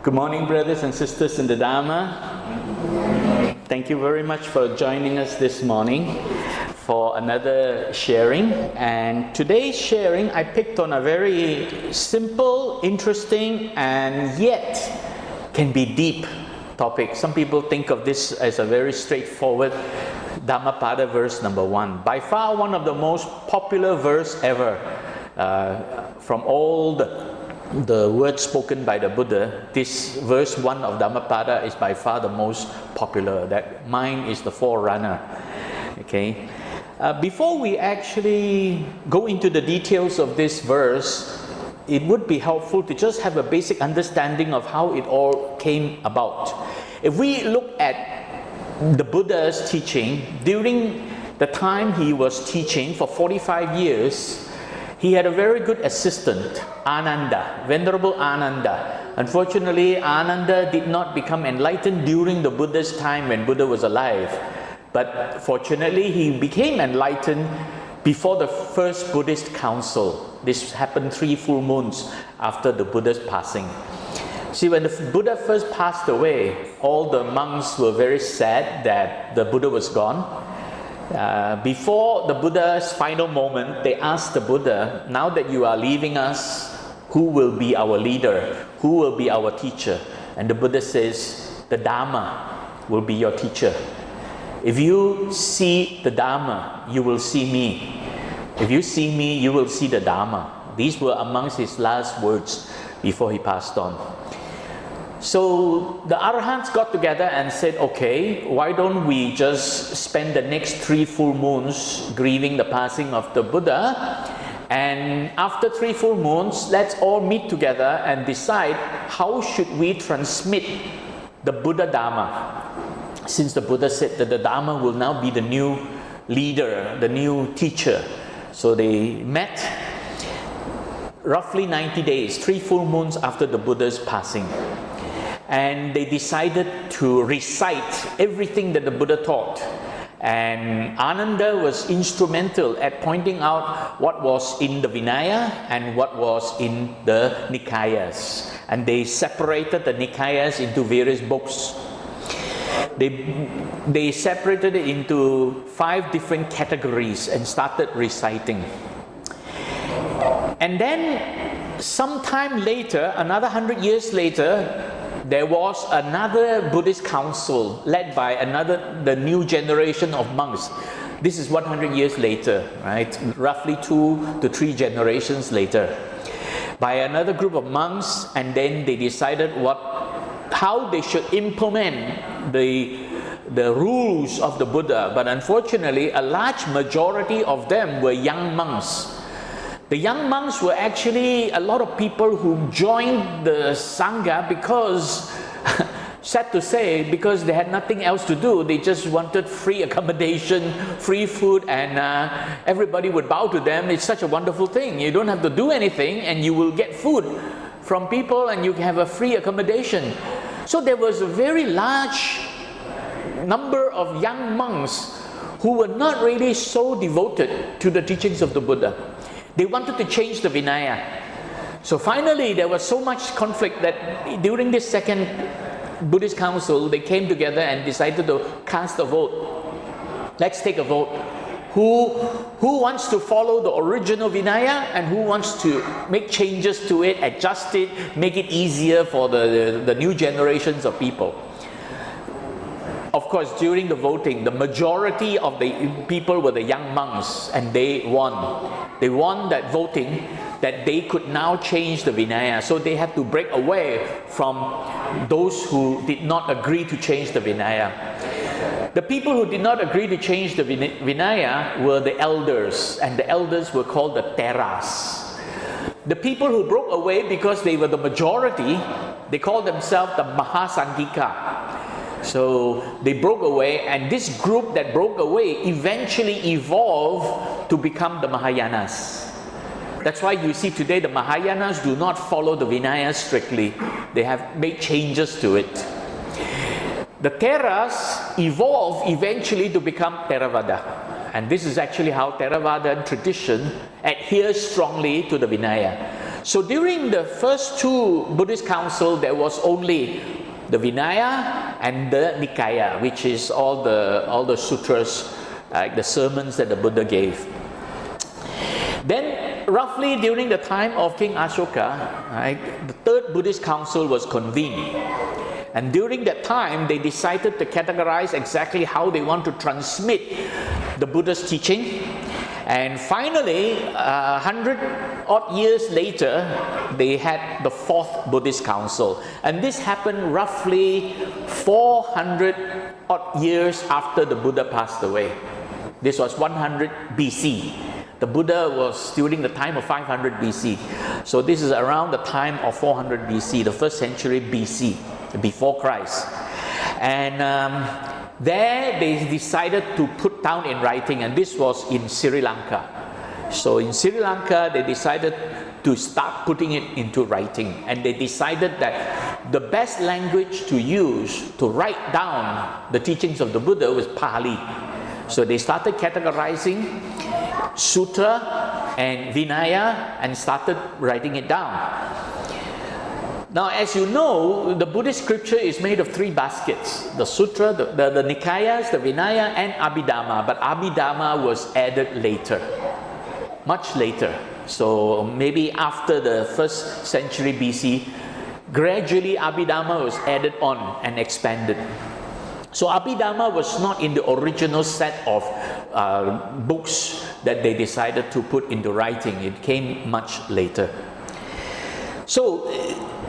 Good morning, brothers and sisters in the Dharma. Thank you very much for joining us this morning for another sharing. And today's sharing, I picked on a very simple, interesting, and yet can be deep topic. Some people think of this as a very straightforward Dhammapada verse number 1. By far one of the most popular verse ever from all the words spoken by the Buddha. This verse 1 of Dhammapada is by far the most popular. That mine is the forerunner. Okay. Before we actually go into the details of this verse, it would be helpful to just have a basic understanding of how it all came about. If we look at the Buddha's teaching, during the time he was teaching for 45 years, he had a very good assistant, Ananda, Venerable Ananda. Unfortunately, Ananda did not become enlightened during the Buddha's time when Buddha was alive. But fortunately, he became enlightened before the first Buddhist council. This happened 3 full moons after the Buddha's passing. See, when the Buddha first passed away, all the monks were very sad that the Buddha was gone. Before the Buddha's final moment, they asked the Buddha, now that you are leaving us, who will be our leader? Who will be our teacher? And the Buddha says, the Dhamma will be your teacher. If you see the Dhamma, you will see me. If you see me, you will see the Dhamma. These were amongst his last words before he passed on. So the Arahants got together and said, okay, why don't we just spend the next 3 full moons grieving the passing of the Buddha, and after 3 full moons, let's all meet together and decide how should we transmit the Buddha Dhamma, since the Buddha said that the Dhamma will now be the new leader, the new teacher. So they met roughly 90 days, 3 full moons after the Buddha's passing. And they decided to recite everything that the Buddha taught. And Ananda was instrumental at pointing out what was in the Vinaya and what was in the Nikayas. And they separated the Nikayas into various books. They separated it into 5 different categories and started reciting. And then sometime later, another 100 years later, there was another Buddhist council led by the new generation of monks. This is 100 years later, right? Roughly 2 to 3 generations later. By another group of monks, and then they decided how they should implement the rules of the Buddha. But unfortunately, a large majority of them were young monks. The young monks were actually a lot of people who joined the Sangha because, sad to say, because they had nothing else to do. They just wanted free accommodation, free food, and everybody would bow to them. It's such a wonderful thing. You don't have to do anything and you will get food from people and you have a free accommodation. So there was a very large number of young monks who were not really so devoted to the teachings of the Buddha. They wanted to change the Vinaya. So finally, there was so much conflict that during this second Buddhist council, they came together and decided to cast a vote. Let's take a vote. Who wants to follow the original Vinaya and who wants to make changes to it, adjust it, make it easier for the new generations of people? Of course, during the voting, the majority of the people were the young monks, and they won. They won that voting, that they could now change the Vinaya. So they had to break away from those who did not agree to change the Vinaya. The people who did not agree to change the Vinaya were the elders, and the elders were called the Theras. The people who broke away because they were the majority, they called themselves the Mahasangika. So they broke away, and this group that broke away eventually evolved to become the Mahayanas. That's why you see today the Mahayanas do not follow the Vinaya strictly. They have made changes to it. The Theras evolved eventually to become Theravada. And this is actually how Theravada tradition adheres strongly to the Vinaya. So during the first two Buddhist councils, there was only the Vinaya and the Nikaya, which is all the sutras, like the sermons that the Buddha gave. Then, roughly during the time of King Ashoka, right, the third Buddhist council was convened. And during that time, they decided to categorize exactly how they want to transmit the Buddha's teaching. And finally, 100 odd years later, they had the fourth Buddhist council. And this happened roughly 400 odd years after the Buddha passed away. This was 100 BC. The Buddha was during the time of 500 BC. So this is around the time of 400 BC, the first century BC, before Christ. And there they decided to put down in writing, and this was in Sri Lanka. So in Sri Lanka, they decided to start putting it into writing, and they decided that the best language to use to write down the teachings of the Buddha was Pali. So they started categorizing Sutra and Vinaya and started writing it down. Now, as you know, the Buddhist scripture is made of three baskets: the Sutra, the Nikayas, the Vinaya, and Abhidhamma. But Abhidhamma was added later, much later. So maybe after the first century BC, gradually Abhidhamma was added on and expanded. So Abhidhamma was not in the original set of books that they decided to put into writing. It came much later. So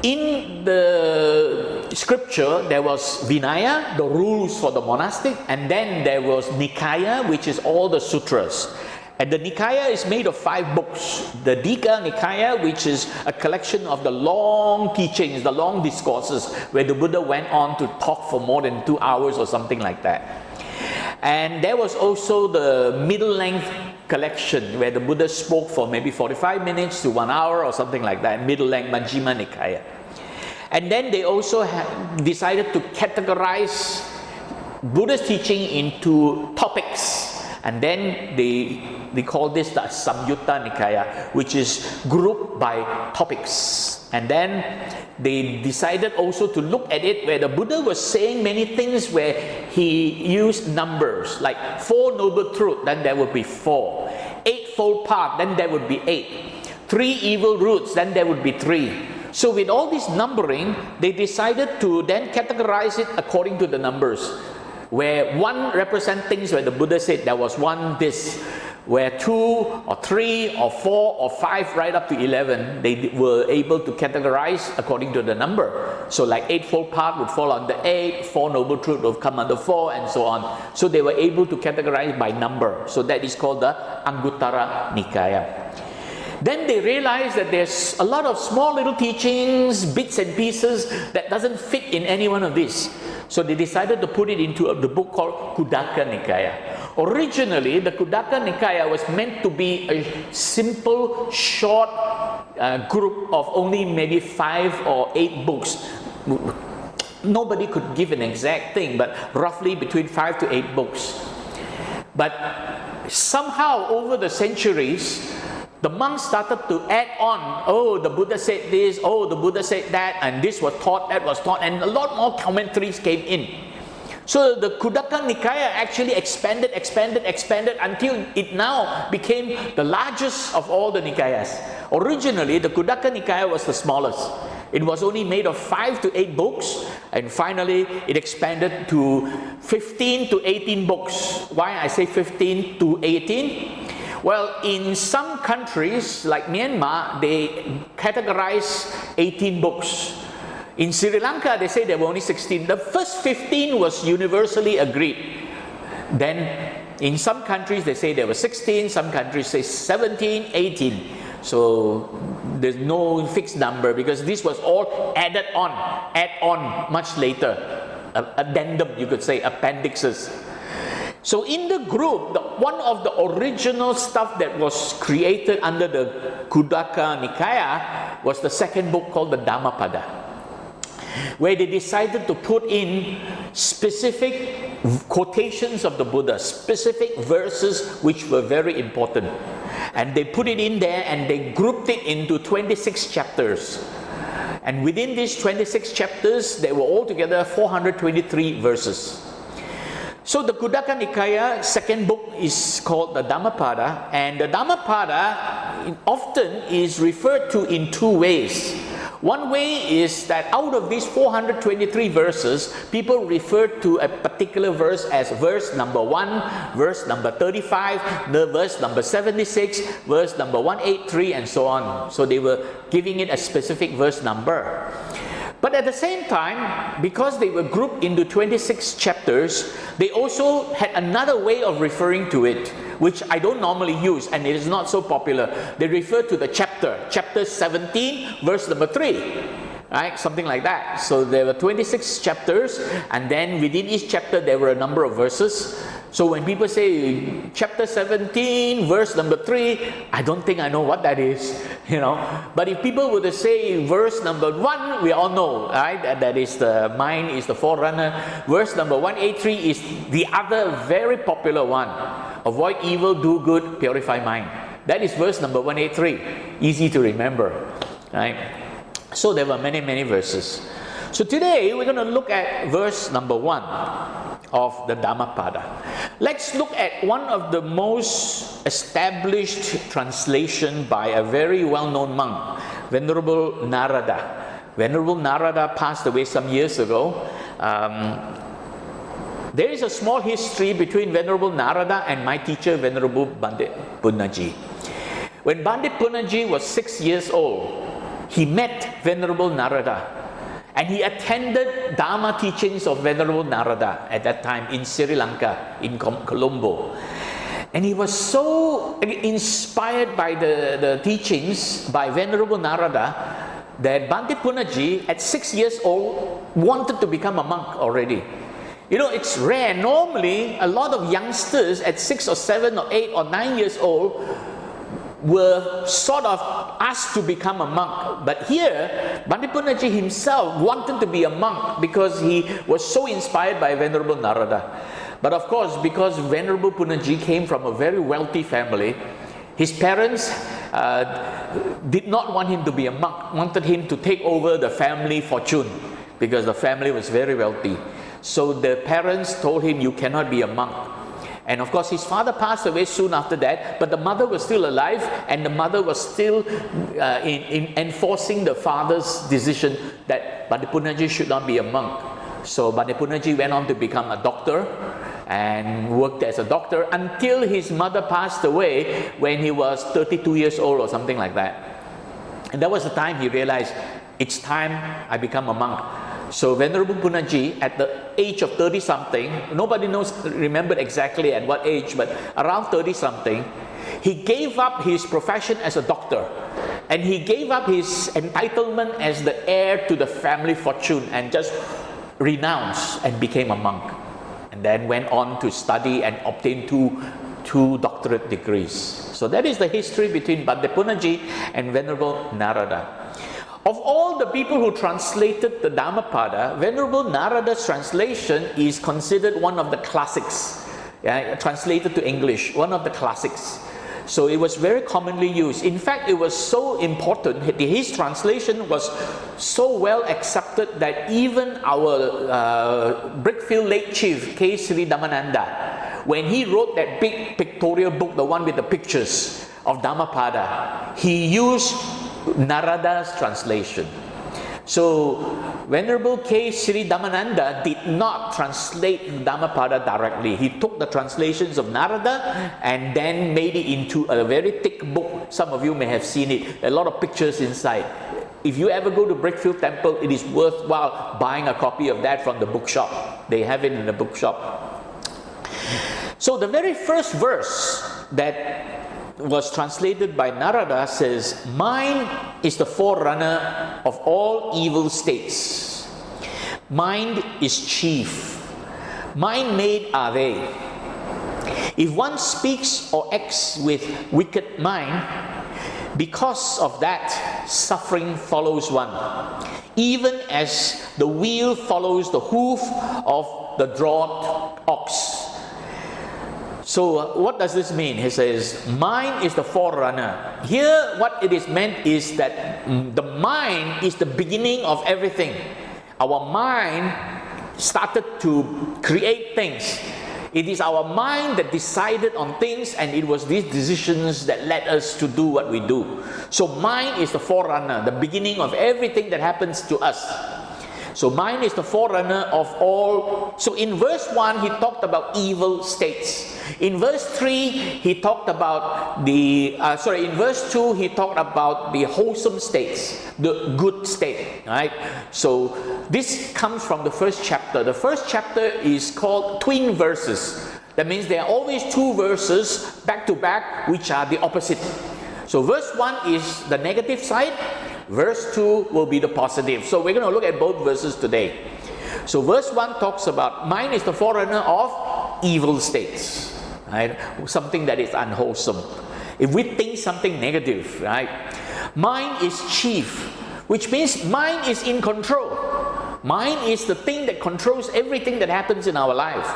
in the scripture, there was Vinaya, the rules for the monastic, and then there was Nikaya, which is all the sutras. And the Nikaya is made of 5 books. The Dika Nikaya, which is a collection of the long teachings, the long discourses, where the Buddha went on to talk for more than 2 hours or something like that. And there was also the middle length collection, where the Buddha spoke for maybe 45 minutes to 1 hour or something like that, middle length Majjhima Nikaya. And then they also decided to categorize Buddha's teaching into topics. And then they call this the Samyutta Nikaya, which is grouped by topics. And then they decided also to look at it where the Buddha was saying many things where he used numbers, like 4 noble truths, then there would be 4. 8-fold path, then there would be 8. 3 evil roots, then there would be 3. So with all this numbering, they decided to then categorize it according to the numbers. Where 1 represents things where the Buddha said there was 1 this, where 2 or 3 or 4 or 5 right up to 11, they were able to categorize according to the number. So like 8-fold path would fall under 8, 4 noble truths would come under 4, and so on. So they were able to categorize by number. So that is called the Anguttara Nikaya. Then they realized that there's a lot of small little teachings, bits and pieces that doesn't fit in any one of these. So they decided to put it into the book called Khuddaka Nikaya. Originally, the Khuddaka Nikaya was meant to be a simple, short group of only maybe 5 or 8 books. Nobody could give an exact thing, but roughly between 5 to 8 books. But somehow over the centuries, the monks started to add on, oh, the Buddha said this, oh, the Buddha said that, and this was taught, that was taught, and a lot more commentaries came in. So the Khuddaka Nikaya actually expanded until it now became the largest of all the Nikayas. Originally, the Khuddaka Nikaya was the smallest. It was only made of 5 to 8 books, and finally it expanded to 15 to 18 books. Why I say 15 to 18? Well, in some countries like Myanmar, they categorize 18 books. In Sri Lanka, they say there were only 16. The first 15 was universally agreed. Then in some countries, they say there were 16. Some countries say 17, 18. So there's no fixed number because this was all add on much later. Addendum, you could say, appendixes. So in the group, one of the original stuff that was created under the Khuddaka Nikaya was the second book called the Dhammapada, where they decided to put in specific quotations of the Buddha, specific verses which were very important. And they put it in there and they grouped it into 26 chapters. And within these 26 chapters, there were altogether 423 verses. So the Khuddaka Nikaya second book is called the Dhammapada, and the Dhammapada often is referred to in two ways. One way is that out of these 423 verses, people refer to a particular verse as verse number 1, verse number 35, the verse number 76, verse number 183, and so on. So they were giving it a specific verse number. But at the same time, because they were grouped into 26 chapters, they also had another way of referring to it, which I don't normally use, and it is not so popular. They refer to the chapter 17, verse number 3, right? Something like that. So there were 26 chapters, and then within each chapter there were a number of verses. So when people say chapter 17, verse number 3, I don't think I know what that is, you know. But if people were to say verse number 1, we all know, right? That is the mind is the forerunner. Verse number 183 is the other very popular one. Avoid evil, do good, purify mind. That is verse number 183. Easy to remember, right? So there were many, many verses. So today we're going to look at verse number 1 of the Dhammapada. Let's look at one of the most established translation by a very well-known monk, Venerable Narada. Venerable Narada passed away some years ago. There is a small history between Venerable Narada and my teacher, Venerable Pandit Punnaji. When Pandit Punnaji was 6 years old, he met Venerable Narada. And he attended Dharma teachings of Venerable Narada at that time in Sri Lanka, in Colombo. And he was so inspired by the teachings by Venerable Narada that Pandit Punnaji, at 6 years old, wanted to become a monk already. You know, it's rare. Normally, a lot of youngsters at 6 or 7 or 8 or 9 years old were sort of asked to become a monk. But here, Pandit Punnaji himself wanted to be a monk because he was so inspired by Venerable Narada. But of course, because Venerable Punnaji came from a very wealthy family, his parents did not want him to be a monk, wanted him to take over the family fortune because the family was very wealthy. So the parents told him, you cannot be a monk. And of course, his father passed away soon after that, but the mother was still alive, and the mother was still in enforcing the father's decision that Pandit Punnaji should not be a monk. So Pandit Punnaji went on to become a doctor and worked as a doctor until his mother passed away when he was 32 years old or something like that. And that was the time he realized, it's time I become a monk. So Venerable Punnaji, at the age of 30-something, nobody remembered exactly at what age, but around 30-something, he gave up his profession as a doctor, and he gave up his entitlement as the heir to the family fortune and just renounced and became a monk, and then went on to study and obtain two doctorate degrees. So that is the history between Pandit Punnaji and Venerable Narada. Of all the people who translated the Dhammapada, Venerable Narada's translation is considered one of the classics, translated to English, one of the classics. So it was very commonly used. In fact, it was so important, his translation was so well accepted that even our Brickfield late chief, K. Sri Dhammananda, when he wrote that big pictorial book, the one with the pictures of Dhammapada, he used Narada's translation. So Venerable K. Sri Dhammananda did not translate Dhammapada directly. He took the translations of Narada and then made it into a very thick book. Some of you may have seen it. A lot of pictures inside. If you ever go to Brickfield Temple, it is worthwhile buying a copy of that from the bookshop. They have it in the bookshop. So the very first verse that was translated by Narada says, mind is the forerunner of all evil states. Mind is chief. Mind-made are they. If one speaks or acts with wicked mind, because of that, suffering follows one, even as the wheel follows the hoof of the drawn ox. So what does this mean? He says, mind is the forerunner. Here what it is meant is that the mind is the beginning of everything. Our mind started to create things. It is our mind that decided on things, and it was these decisions that led us to do what we do. So mind is the forerunner, the beginning of everything that happens to us. So mind is the forerunner of all. So in verse 1, he talked about evil states. In verse 3, he talked about in verse 2, he talked about the wholesome states, the good state, right? So this comes from the first chapter. The first chapter is called twin verses. That means there are always two verses back to back, which are the opposite. So verse 1 is the negative side. Verse 2 will be the positive. So we're going to look at both verses today. So verse 1 talks about mind is the forerunner of evil states, right? Something that is unwholesome. If we think something negative, right? Mind is chief, which means mind is in control. Mind is the thing that controls everything that happens in our life.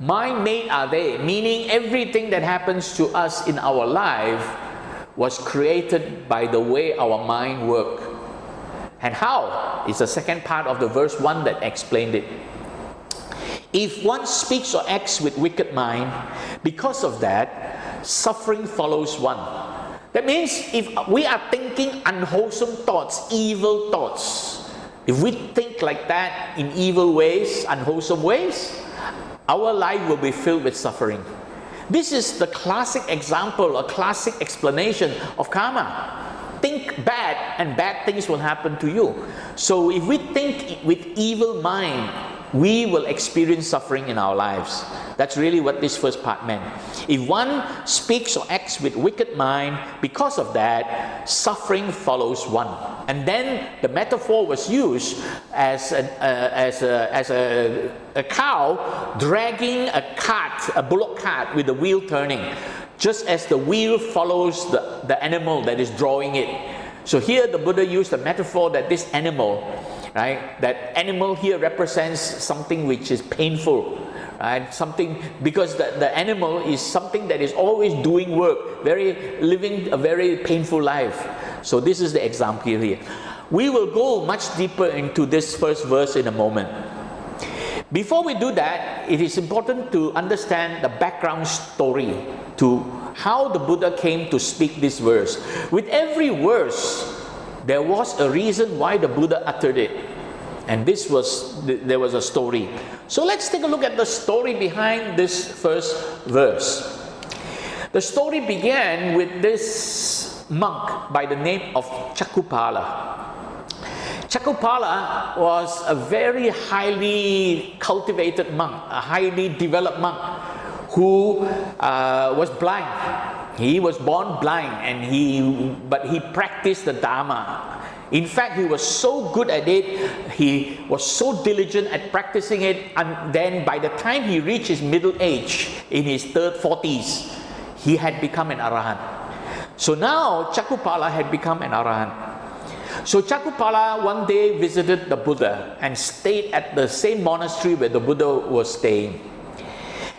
Mind made are they, meaning everything that happens to us in our life was created by the way our mind works. And how is the second part of the verse 1 that explained it. If one speaks or acts with wicked mind, because of that, suffering follows one. That means if we are thinking unwholesome thoughts, evil thoughts, if we think like that in evil ways, unwholesome ways, our life will be filled with suffering. This is the classic example, a classic explanation of karma. Think bad and bad things will happen to you. So if we think with evil mind, we will experience suffering in our lives. That's really what this first part meant. If one speaks or acts with wicked mind, because of that, suffering follows one. And then the metaphor was used as a cow dragging a cart, a bullock cart with the wheel turning, just as the wheel follows the animal that is drawing it. So here the Buddha used the metaphor that this animal, right, that animal here represents something which is painful, right? Something, because the animal is something that is always doing work, living a very painful life. So this is the example here. We will go much deeper into this first verse in a moment. Before we do that, it is important to understand the background story to how the Buddha came to speak this verse. With every verse, there was a reason why the Buddha uttered it. And there was a story. So let's take a look at the story behind this first verse. The story began with this monk by the name of Checkup. Checkup was a very highly cultivated monk, a highly developed monk who was blind. He was born blind, but he practiced the Dharma. In fact, he was so good at it, he was so diligent at practicing it, and then by the time he reached his middle age, in his 40s, he had become an Arahant. So now Chakupala had become an Arahant. So Chakupala one day visited the Buddha and stayed at the same monastery where the Buddha was staying.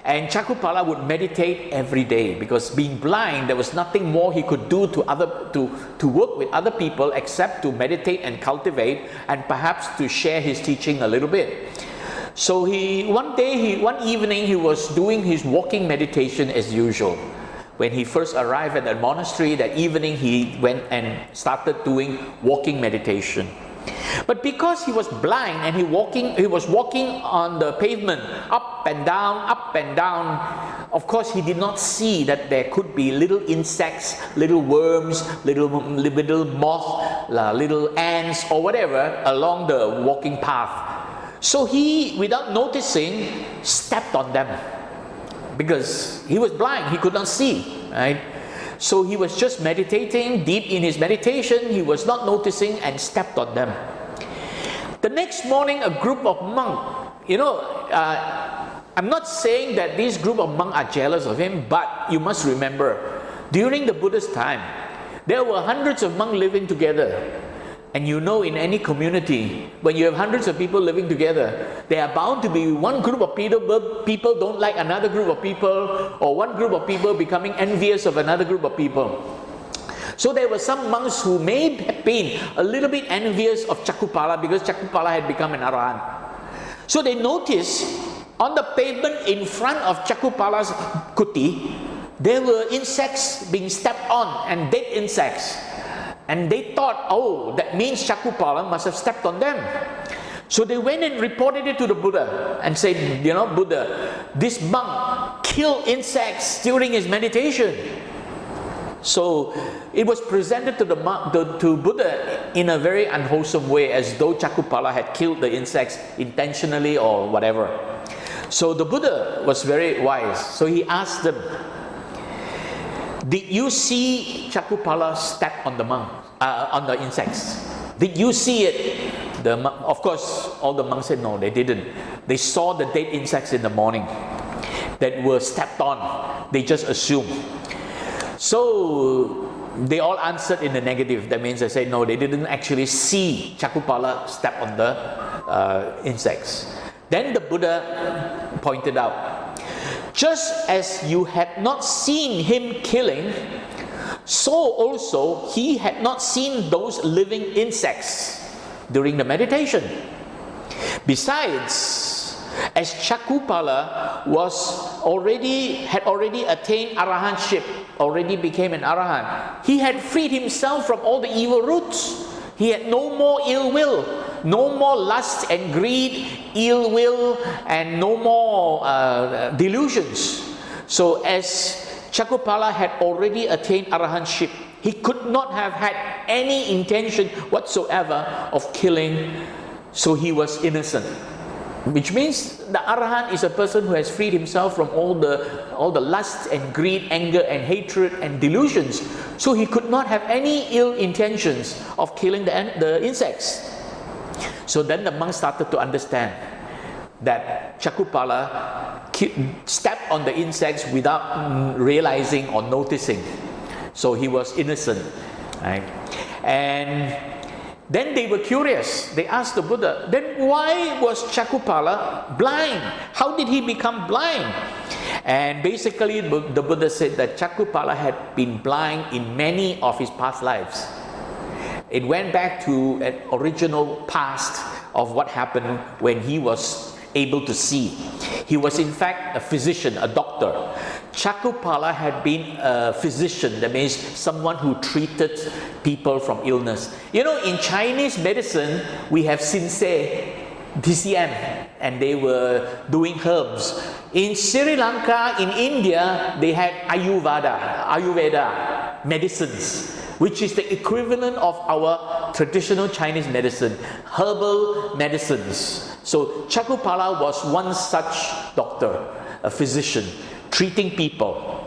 And Chakupala would meditate every day, because being blind, there was nothing more he could do to work with other people except to meditate and cultivate, and perhaps to share his teaching a little bit. So one evening he was doing his walking meditation as usual. When he first arrived at the monastery that evening, he went and started doing walking meditation. But because he was blind and he was walking on the pavement, up and down, of course he did not see that there could be little insects, little worms, little moths, little ants or whatever along the walking path. So he, without noticing, stepped on them. Because he was blind, he could not see, right? So he was just meditating, deep in his meditation, he was not noticing and stepped on them. The next morning, a group of monks, I'm not saying that this group of monks are jealous of him, but you must remember, during the Buddha's time, there were hundreds of monks living together. And you know, in any community, when you have hundreds of people living together, there are bound to be one group of people don't like another group of people, or one group of people becoming envious of another group of people. So there were some monks who may have been a little bit envious of Chakupala because Chakupala had become an Arahant. So they noticed on the pavement in front of Chakupala's kuti, there were insects being stepped on, and dead insects. And they thought, oh, that means Chakupala must have stepped on them. So they went and reported it to the Buddha and said, you know, Buddha, this monk killed insects during his meditation. So it was presented to the monk, to Buddha in a very unwholesome way, as though Chakupala had killed the insects intentionally or whatever. So the Buddha was very wise. So he asked them, did you see Chakupala step on the monk, on the insects? Did you see it? Of course, all the monks said no, they didn't. They saw the dead insects in the morning that were stepped on. They just assumed. So they all answered in the negative. That means they said no, they didn't actually see Chakupala step on the insects. Then the Buddha pointed out, just as you had not seen him killing, so also he had not seen those living insects during the meditation. Besides, as Chakupala had already attained arahantship, already became an arahant, he had freed himself from all the evil roots. He had no more ill will, no more lust and greed, ill will, and no more delusions. So as Chakupala had already attained arahantship, he could not have had any intention whatsoever of killing, so he was innocent. Which means the arahant is a person who has freed himself from all the lust and greed, anger and hatred and delusions. So he could not have any ill intentions of killing the insects. So then the monk started to understand that Chakupala stepped on the insects without realizing or noticing. So he was innocent, right? And then they were curious. They asked the Buddha, then why was Chakupala blind? How did he become blind? And basically the Buddha said that Chakupala had been blind in many of his past lives. It went back to an original past of what happened when he was able to see. He was in fact a physician, a doctor. Chakupala had been a physician, that means someone who treated people from illness. You know, in Chinese medicine, we have Sinsei, DCM, and they were doing herbs. In Sri Lanka, in India, they had Ayurveda medicines, which is the equivalent of our traditional Chinese medicine, herbal medicines. So Chakupala was one such doctor, a physician, treating people.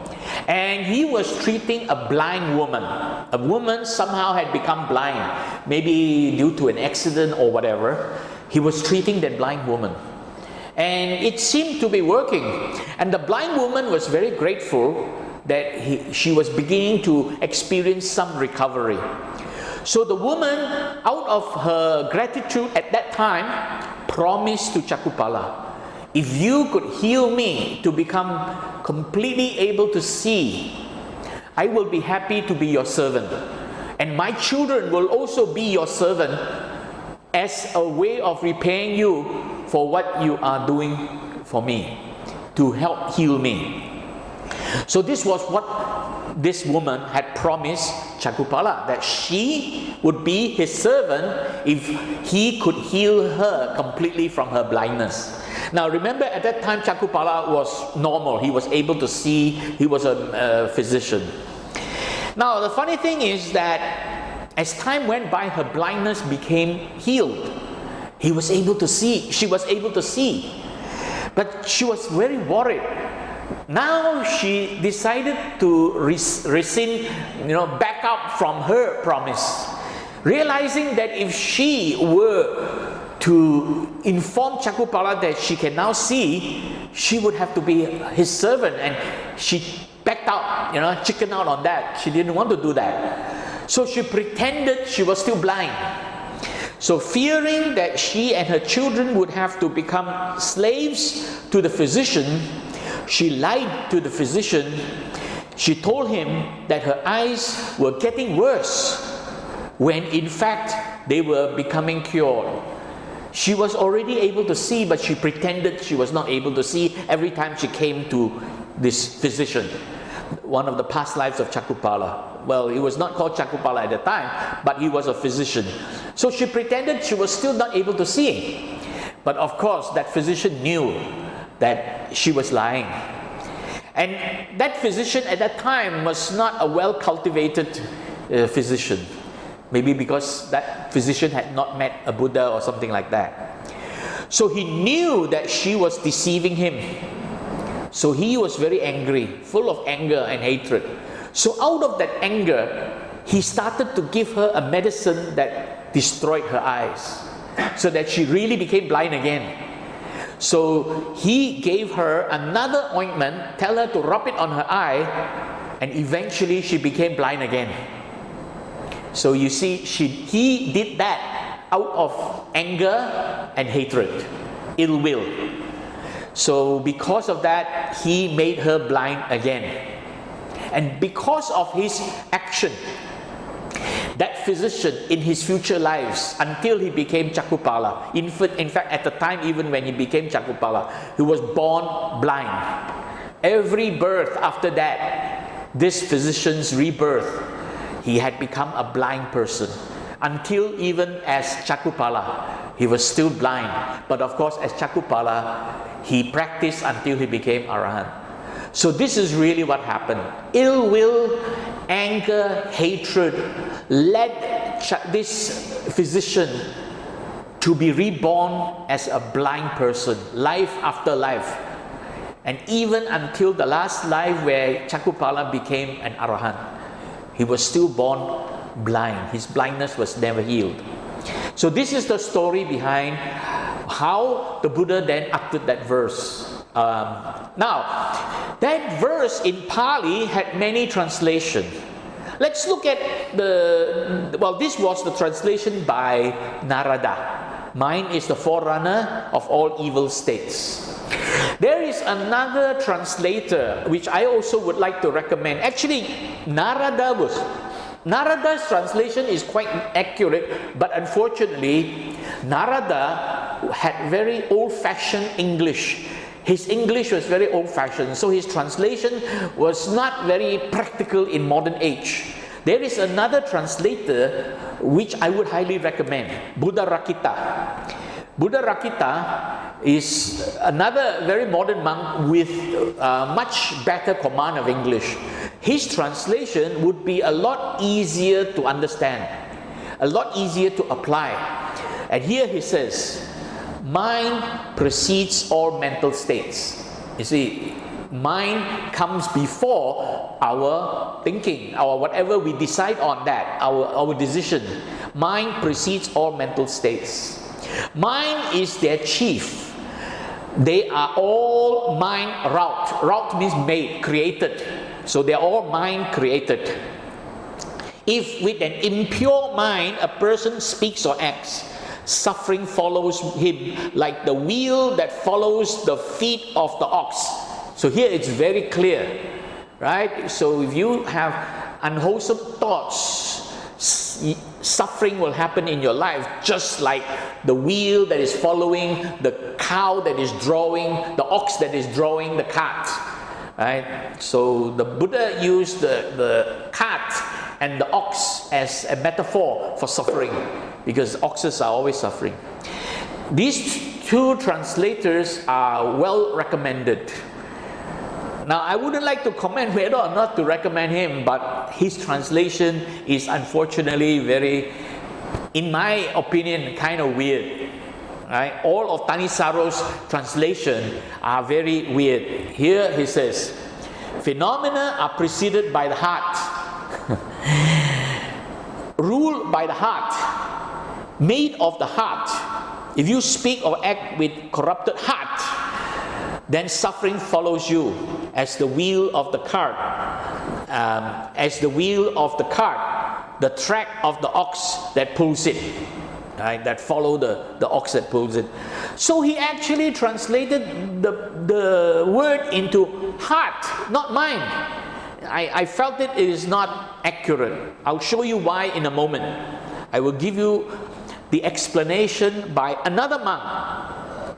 And he was treating a blind woman. A woman somehow had become blind, maybe due to an accident or whatever. He was treating that blind woman. And it seemed to be working. And the blind woman was very grateful that she was beginning to experience some recovery. So the woman, out of her gratitude at that time, promised to Chakupala, if you could heal me to become completely able to see, I will be happy to be your servant. And my children will also be your servant as a way of repaying you for what you are doing for me, to help heal me. So this was what this woman had promised Chakupala, that she would be his servant if he could heal her completely from her blindness. Now remember, at that time Chakupala was normal, he was able to see, he was a physician. Now the funny thing is that as time went by, her blindness became healed. He was able to see, she was able to see, but she was very worried. Now she decided to rescind, back up from her promise, realizing that if she were to inform Chakupala that she can now see, she would have to be his servant, and she backed out, chickened out on that. She didn't want to do that. So she pretended she was still blind. So fearing that she and her children would have to become slaves to the physician, she lied to the physician. She told him that her eyes were getting worse, when in fact they were becoming cured. She was already able to see, but she pretended she was not able to see every time she came to this physician. One of the past lives of Chakkupala. Well, he was not called Chakkupala at the time, but he was a physician. So she pretended she was still not able to see. But of course, that physician knew that she was lying. And that physician at that time was not a well-cultivated physician. Maybe because that physician had not met a Buddha or something like that. So he knew that she was deceiving him. So he was very angry, full of anger and hatred. So out of that anger, he started to give her a medicine that destroyed her eyes, so that she really became blind again. So he gave her another ointment, tell her to rub it on her eye, and eventually she became blind again. So you see, he did that out of anger and hatred, ill will. So because of that, he made her blind again. And because of his action, that physician in his future lives, until he became Chakkupala, in fact at the time even when he became Chakkupala, he was born blind. Every birth after that, this physician's rebirth, he had become a blind person. Until even as Chakkupala, he was still blind. But of course, as Chakkupala, he practiced until he became Arahant. So this is really what happened. Ill will, anger, hatred led this physician to be reborn as a blind person, life after life. And even until the last life where Chakkupala became an Arahant, he was still born blind. His blindness was never healed. So this is the story behind how the Buddha then uttered that verse. Now, that verse in Pali had many translations. Let's look at this was the translation by Narada. Mine is the forerunner of all evil states. There is another translator which I also would like to recommend. Actually, Narada's translation is quite accurate, but unfortunately, Narada had very old-fashioned English. His English was very old-fashioned, so his translation was not very practical in modern age. There is another translator which I would highly recommend, Buddha Rakita. Buddha Rakita is another very modern monk with much better command of English. His translation would be a lot easier to understand, a lot easier to apply. And here he says, mind precedes all mental states. You see, mind comes before our thinking, our whatever we decide on that, our decision. Mind precedes all mental states. Mind is their chief. They are all mind wrought. Wrought means made, created. So they are all mind created. If with an impure mind a person speaks or acts, suffering follows him like the wheel that follows the feet of the ox. So here it's very clear, right? So if you have unwholesome thoughts, suffering will happen in your life, just like the wheel that is following the cow that is drawing, the ox that is drawing the cart, right? So the Buddha used the cart and the ox as a metaphor for suffering, because oxes are always suffering. These two translators are well recommended. Now, I wouldn't like to comment whether or not to recommend him, but his translation is unfortunately very, in my opinion, kind of weird. Right? All of Thanissaro's translation are very weird. Here he says, phenomena are preceded by the heart, ruled by the heart, made of the heart. If you speak or act with corrupted heart, then suffering follows you as the wheel of the cart, the track of the ox that pulls it. right, that follow the ox that pulls it. So he actually translated the word into heart, not mind. I felt it is not accurate. I'll show you why in a moment. I will give you the explanation by another monk.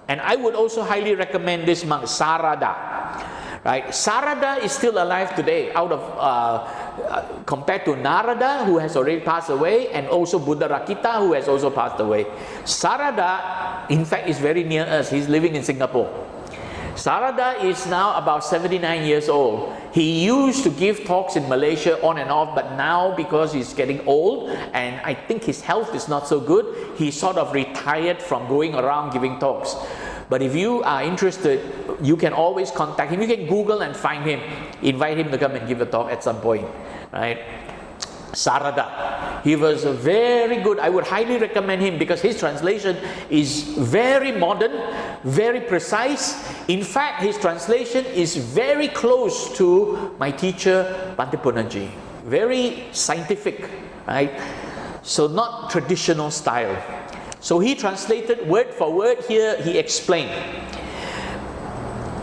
And I would also highly recommend this monk, Sarada. Right? Sarada is still alive today, out of compared to Narada, who has already passed away, and also Buddha Rakita, who has also passed away. Sarada, in fact, is very near us. He's living in Singapore. Sarada is now about 79 years old. He used to give talks in Malaysia on and off, but now because he's getting old and I think his health is not so good, he sort of retired from going around giving talks. But if you are interested, you can always contact him. You can Google and find him. Invite him to come and give a talk at some point, right? Sarada. He was very good. I would highly recommend him because his translation is very modern, very precise. In fact, his translation is very close to my teacher, Bhante Punnaji. Very scientific, right? So not traditional style. So he translated word for word here, he explained.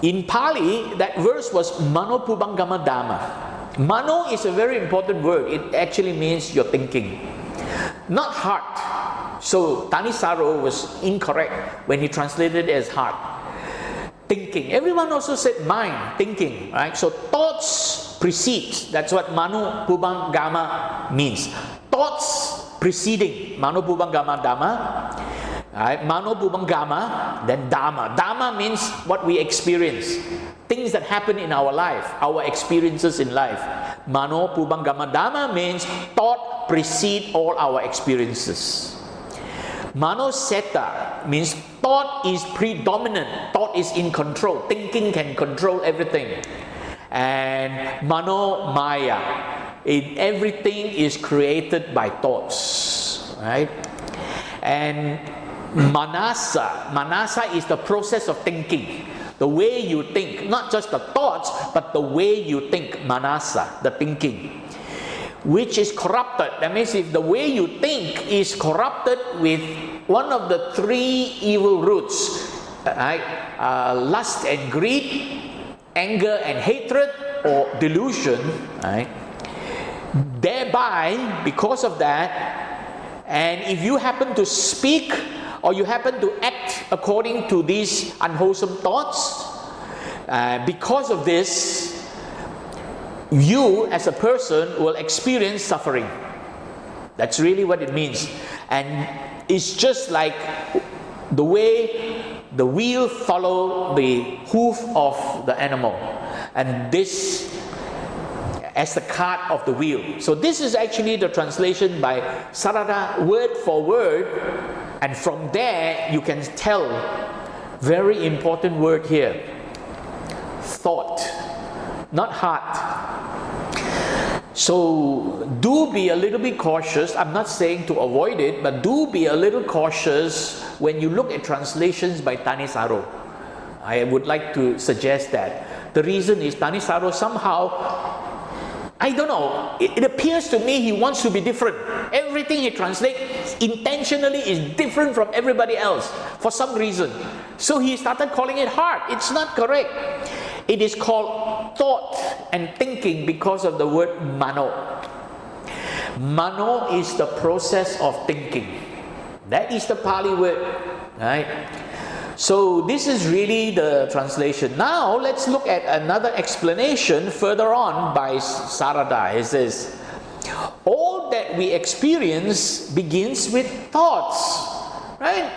In Pali, that verse was Manopubbaṅgamā dhammā. Mano is a very important word. It actually means your thinking, not heart. So Thanissaro was incorrect when he translated it as heart. Thinking. Everyone also said mind, thinking, right? So thoughts precedes. That's what Manopubbaṅgamā means. Thoughts preceding. Manopubbaṅgamā dhammā. Right? Manopubbaṅgamā, then Dhamma. Dhamma means what we experience. Things that happen in our life, our experiences in life. Manopubbaṅgamā dhammā means thought precede all our experiences. Manosetta means thought is predominant, thought is in control, thinking can control everything. And Manomaya, everything is created by thoughts, right? And Manasa is the process of thinking. The way you think, not just the thoughts, but the way you think, manasa, the thinking, which is corrupted. That means if the way you think is corrupted with one of the three evil roots, right? Lust and greed, anger and hatred, or delusion, right? Thereby, because of that, and if you happen to speak or you happen to act according to these unwholesome thoughts, because of this, you as a person will experience suffering. That's really what it means. And it's just like the way the wheel follows the hoof of the animal, and this as the cart of the wheel. So this is actually the translation by Sarada, word for word. And from there, you can tell, very important word here, thought, not heart. So do be a little bit cautious. I'm not saying to avoid it, but do be a little cautious when you look at translations by Thanissaro. I would like to suggest that. The reason is Thanissaro somehow, I don't know, it appears to me he wants to be different. Everything he translates intentionally is different from everybody else for some reason. So he started calling it heart. It's not correct. It is called thought and thinking because of the word mano. Mano is the process of thinking. That is the Pali word, right? So this is really the translation. Now let's look at another explanation further on by Sarada. It says, all that we experience begins with thoughts, right?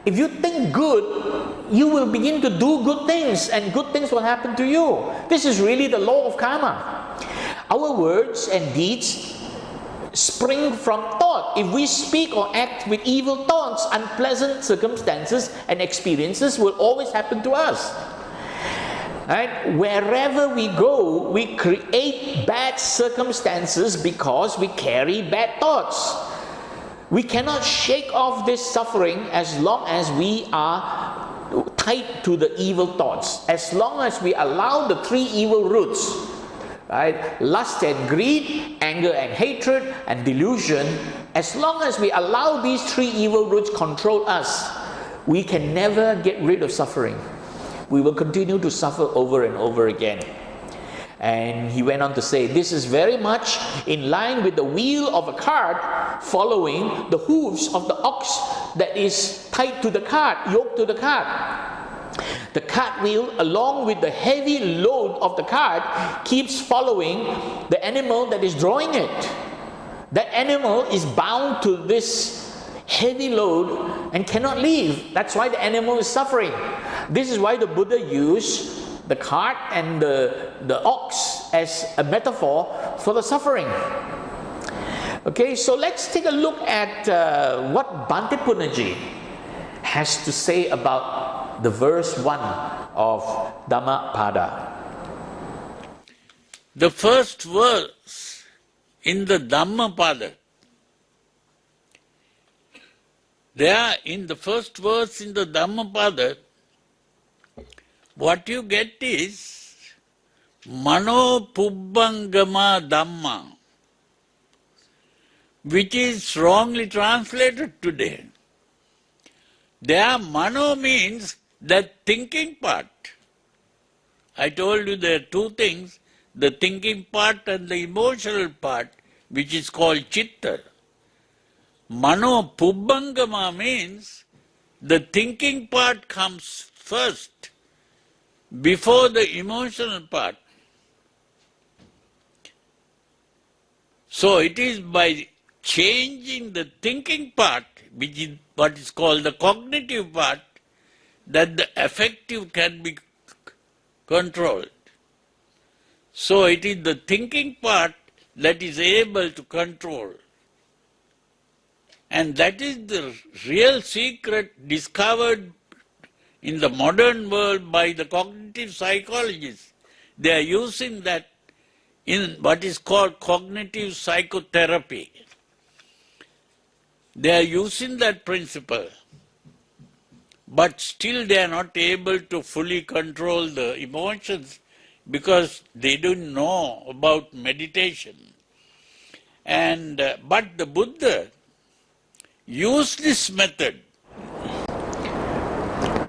If you think good, you will begin to do good things and good things will happen to you. This is really the law of karma. Our words and deeds spring from thought. If we speak or act with evil thoughts, unpleasant circumstances and experiences will always happen to us. Right? Wherever we go, we create bad circumstances because we carry bad thoughts. We cannot shake off this suffering as long as we are tied to the evil thoughts. As long as we allow the three evil roots, right? Lust and greed, anger and hatred, and delusion As long as we allow these three evil roots control us, we can never get rid of suffering. We will continue to suffer over and over again. And he went on to say, this is very much in line with the wheel of a cart following the hooves of the ox that is tied to the cart, yoked to the cart. The cart wheel, along with the heavy load of the cart, keeps following the animal that is drawing it. That animal is bound to this heavy load and cannot leave. That's why the animal is suffering. This is why the Buddha used the cart and the ox as a metaphor for the suffering. Okay, so let's take a look at what Bhante Punnaji has to say about the verse 1 of Dhammapada. The first verse in the Dhammapada, there in the first verse in the Dhammapada, what you get is Manopubbaṅgamā dhammā, which is wrongly translated today. There, mano means the thinking part. I told you there are two things, the thinking part and the emotional part, which is called chitta. Manopubbaṅgamā means the thinking part comes first, before the emotional part. So it is by changing the thinking part, which is what is called the cognitive part, that the affective can be controlled. So it is the thinking part that is able to control. And that is the real secret discovered in the modern world by the cognitive psychologists. They are using that in what is called cognitive psychotherapy. They are using that principle, but still they are not able to fully control the emotions because they don't know about meditation. And but the Buddha used this method.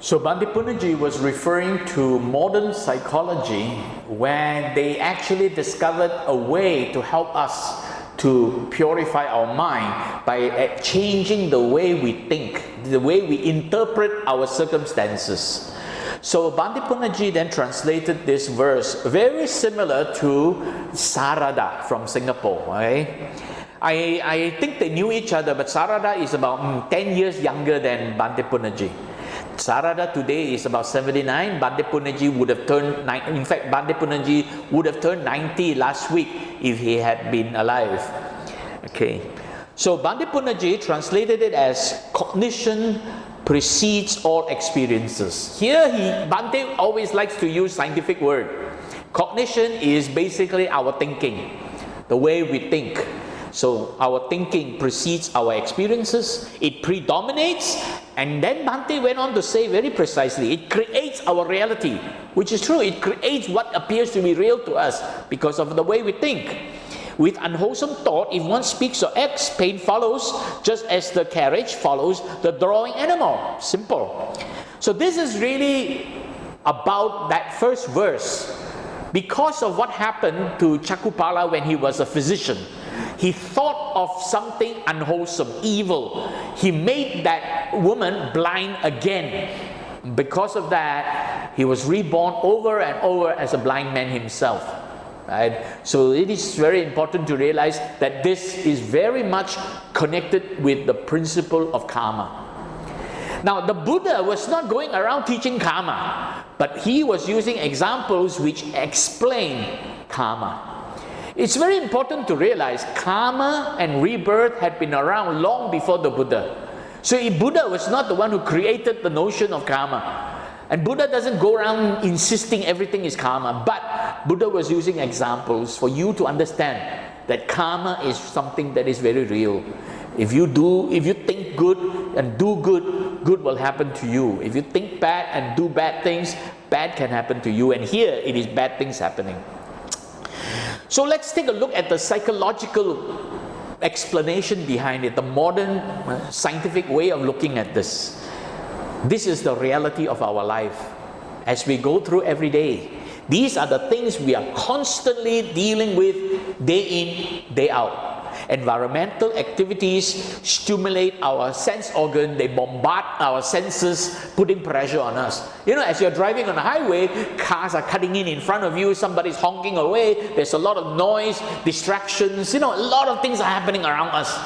So Bhante Punnaji was referring to modern psychology, where they actually discovered a way to help us to purify our mind by changing the way we think, the way we interpret our circumstances. So Bhante Punnaji then translated this verse very similar to Sarada from Singapore. Right? I think they knew each other, but Sarada is about 10 years younger than Bhante Punnaji. Sarada today is about 79. Bhante Punnaji would have turned, in fact, Bhante Punnaji would have turned 90 last week if he had been alive. Okay. So Bhante Punnaji translated it as cognition precedes all experiences. Here Bhante always likes to use scientific word. Cognition is basically our thinking, the way we think. So our thinking precedes our experiences, it predominates, and then Bhante went on to say very precisely, it creates our reality, which is true. It creates what appears to be real to us because of the way we think. With unwholesome thought, if one speaks or acts, pain follows, just as the carriage follows the drawing animal. Simple. So this is really about that first verse. Because of what happened to Chakupala when he was a physician, he thought of something unwholesome, evil. He made that woman blind again. Because of that, he was reborn over and over as a blind man himself. Right? So it is very important to realize that this is very much connected with the principle of karma. Now, the Buddha was not going around teaching karma, but he was using examples which explain karma. It's very important to realize karma and rebirth had been around long before the Buddha. So Buddha was not the one who created the notion of karma. And Buddha doesn't go around insisting everything is karma, but Buddha was using examples for you to understand that karma is something that is very real. If you think good and do good, good will happen to you. If you think bad and do bad things, bad can happen to you. And here it is, bad things happening. So let's take a look at the psychological explanation behind it, the modern scientific way of looking at this. This is the reality of our life as we go through every day. These are the things we are constantly dealing with day in, day out. Environmental activities stimulate our sense organ, they bombard our senses, putting pressure on us. You know, as you're driving on a highway, cars are cutting in front of you, somebody's honking away, there's a lot of noise, distractions, you know, a lot of things are happening around us.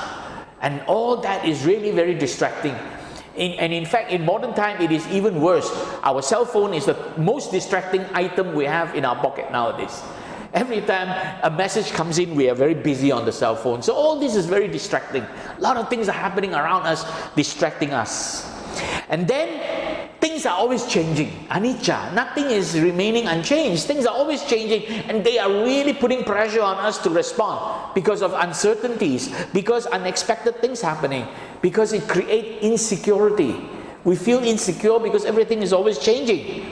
And all that is really very distracting. And in fact, in modern time, it is even worse. Our cell phone is the most distracting item we have in our pocket nowadays. Every time a message comes in, we are very busy on the cell phone. So all this is very distracting. A lot of things are happening around us, distracting us. And then things are always changing. Anicca, nothing is remaining unchanged. Things are always changing, and they are really putting pressure on us to respond because of uncertainties, because unexpected things happening, because it creates insecurity. We feel insecure because everything is always changing.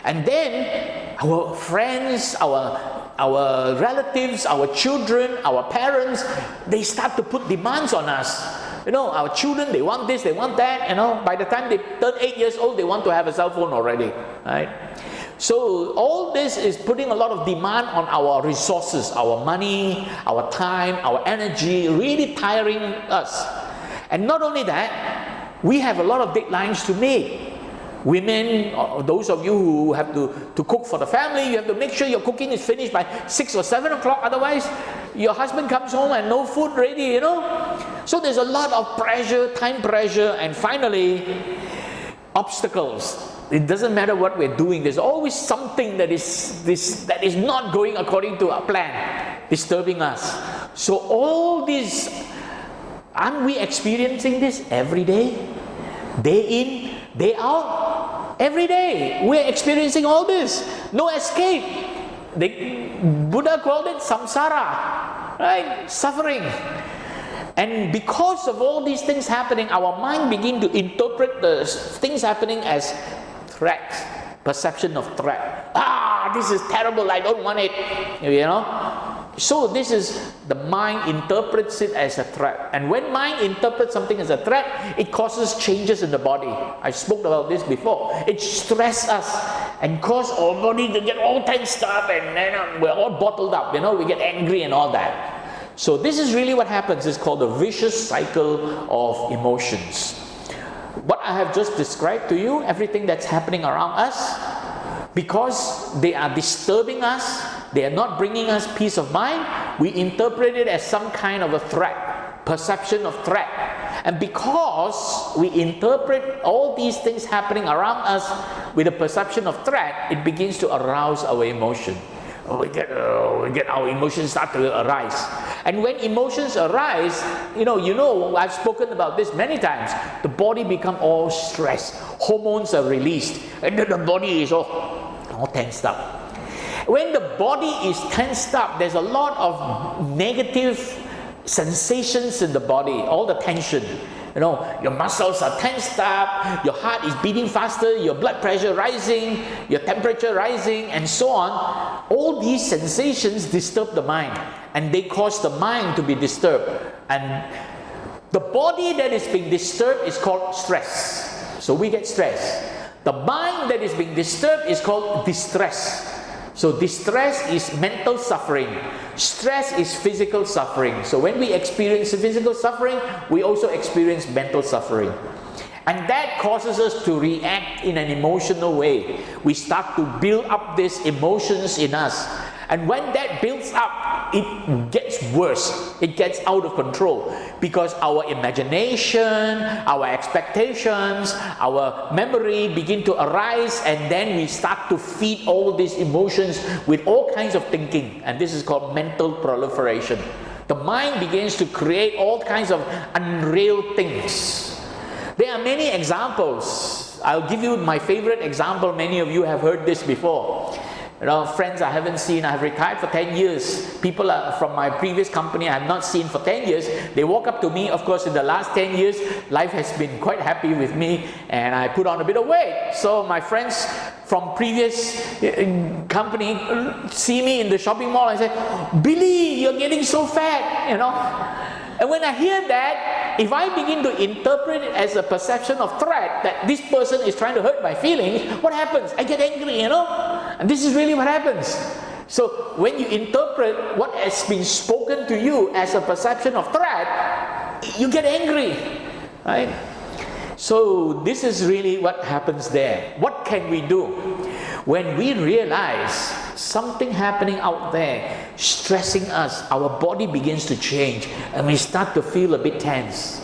And then our friends, our relatives, our children, our parents, they start to put demands on us. You know, our children, they want this, they want that, you know. By the time they turn 8 years old, they want to have a cell phone already, right? So all this is putting a lot of demand on our resources, our money, our time, our energy, really tiring us. And not only that, we have a lot of deadlines to meet. Women, those of you who have to cook for the family, you have to make sure your cooking is finished by 6 or 7 o'clock, otherwise your husband comes home and no food ready, you know. So there's a lot of pressure, time pressure, and finally, obstacles. It doesn't matter what we're doing, there's always something that is not going according to our plan, disturbing us. So all these, aren't we experiencing this every day? Day in, day out, every day we're experiencing all this. No escape. Buddha called it samsara, right? Suffering. And because of all these things happening, our mind begin to interpret the things happening as threats, perception of threat. This is terrible, I don't want it, you know. So this is, the mind interprets it as a threat. And when mind interprets something as a threat, it causes changes in the body. I spoke about this before. It stresses us and causes our body to get all tensed up, and then we're all bottled up, you know, we get angry and all that. So this is really what happens. It's called the vicious cycle of emotions. What I have just described to you, everything that's happening around us, because they are disturbing us, they are not bringing us peace of mind, we interpret it as some kind of a threat, perception of threat. And because we interpret all these things happening around us with a perception of threat, it begins to arouse our emotion. We get our emotions start to arise. And when emotions arise, you know, I've spoken about this many times, the body becomes all stressed, hormones are released, and then the body is all tensed up. When the body is tensed up, there's a lot of negative sensations in the body, all the tension. You know, your muscles are tensed up, your heart is beating faster, your blood pressure rising, your temperature rising, and so on. All these sensations disturb the mind, and they cause the mind to be disturbed. And the body that is being disturbed is called stress. So we get stress. The mind that is being disturbed is called distress. So distress is mental suffering. Stress is physical suffering. So when we experience physical suffering, we also experience mental suffering. And that causes us to react in an emotional way. We start to build up these emotions in us. And when that builds up, it gets worse. It gets out of control. Because our imagination, our expectations, our memory begin to arise, and then we start to feed all these emotions with all kinds of thinking. And this is called mental proliferation. The mind begins to create all kinds of unreal things. There are many examples. I'll give you my favorite example. Many of you have heard this before. You know, friends I haven't seen, I've retired for 10 years. People from my previous company I have not seen for 10 years. They walk up to me. Of course, in the last 10 years, life has been quite happy with me, and I put on a bit of weight. So my friends from previous company see me in the shopping mall and say, "Billy, you're getting so fat," you know. And when I hear that, if I begin to interpret it as a perception of threat, that this person is trying to hurt my feelings, what happens? I get angry, And this is really what happens. So when you interpret what has been spoken to you as a perception of threat, you get angry, right? So this is really what happens there. What can we do? When we realize something happening out there, stressing us, our body begins to change and we start to feel a bit tense.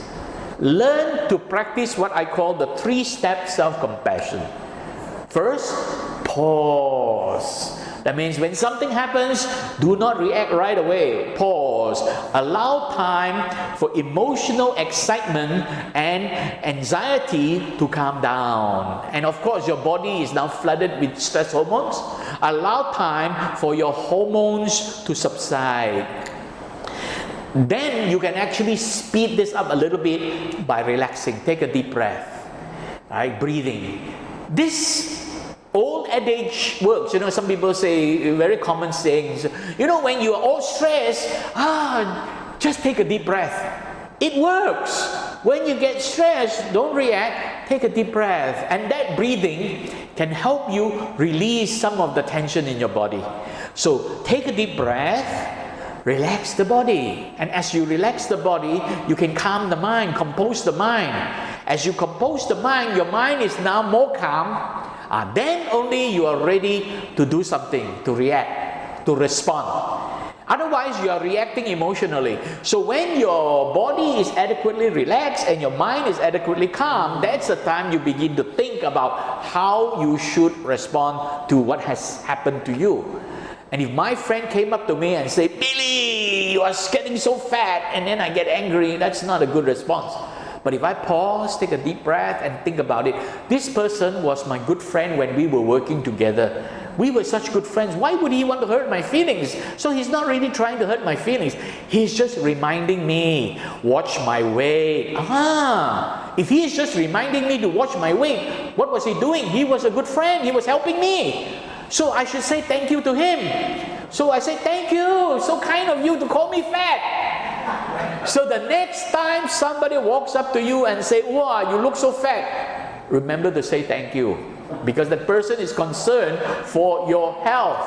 Learn to practice what I call the 3-step self-compassion. First, pause. That means when something happens, do not react right away. Pause. Allow time for emotional excitement and anxiety to calm down. And of course, your body is now flooded with stress hormones. Allow time for your hormones to subside. Then you can actually speed this up a little bit by relaxing. Take a deep breath. Right? Breathing. This old adage works. Some people say very common sayings. When you are all stressed, just take a deep breath. It works. When you get stressed, don't react. Take a deep breath. And that breathing can help you release some of the tension in your body. So take a deep breath. Relax the body. And as you relax the body, you can calm the mind, compose the mind. As you compose the mind, your mind is now more calm. Then only you are ready to do something, to react, to respond. Otherwise, you are reacting emotionally. So when your body is adequately relaxed and your mind is adequately calm, that's the time you begin to think about how you should respond to what has happened to you. And if my friend came up to me and said, "Billy, you are getting so fat," and then I get angry, that's not a good response. But if I pause, take a deep breath and think about it, this person was my good friend when we were working together. We were such good friends. Why would he want to hurt my feelings? So he's not really trying to hurt my feelings. He's just reminding me, watch my weight. If he is just reminding me to watch my weight, what was he doing? He was a good friend. He was helping me. So I should say thank you to him. So I say, thank you. So kind of you to call me fat. So the next time somebody walks up to you and say, wow, you look so fat, remember to say thank you. Because that person is concerned for your health.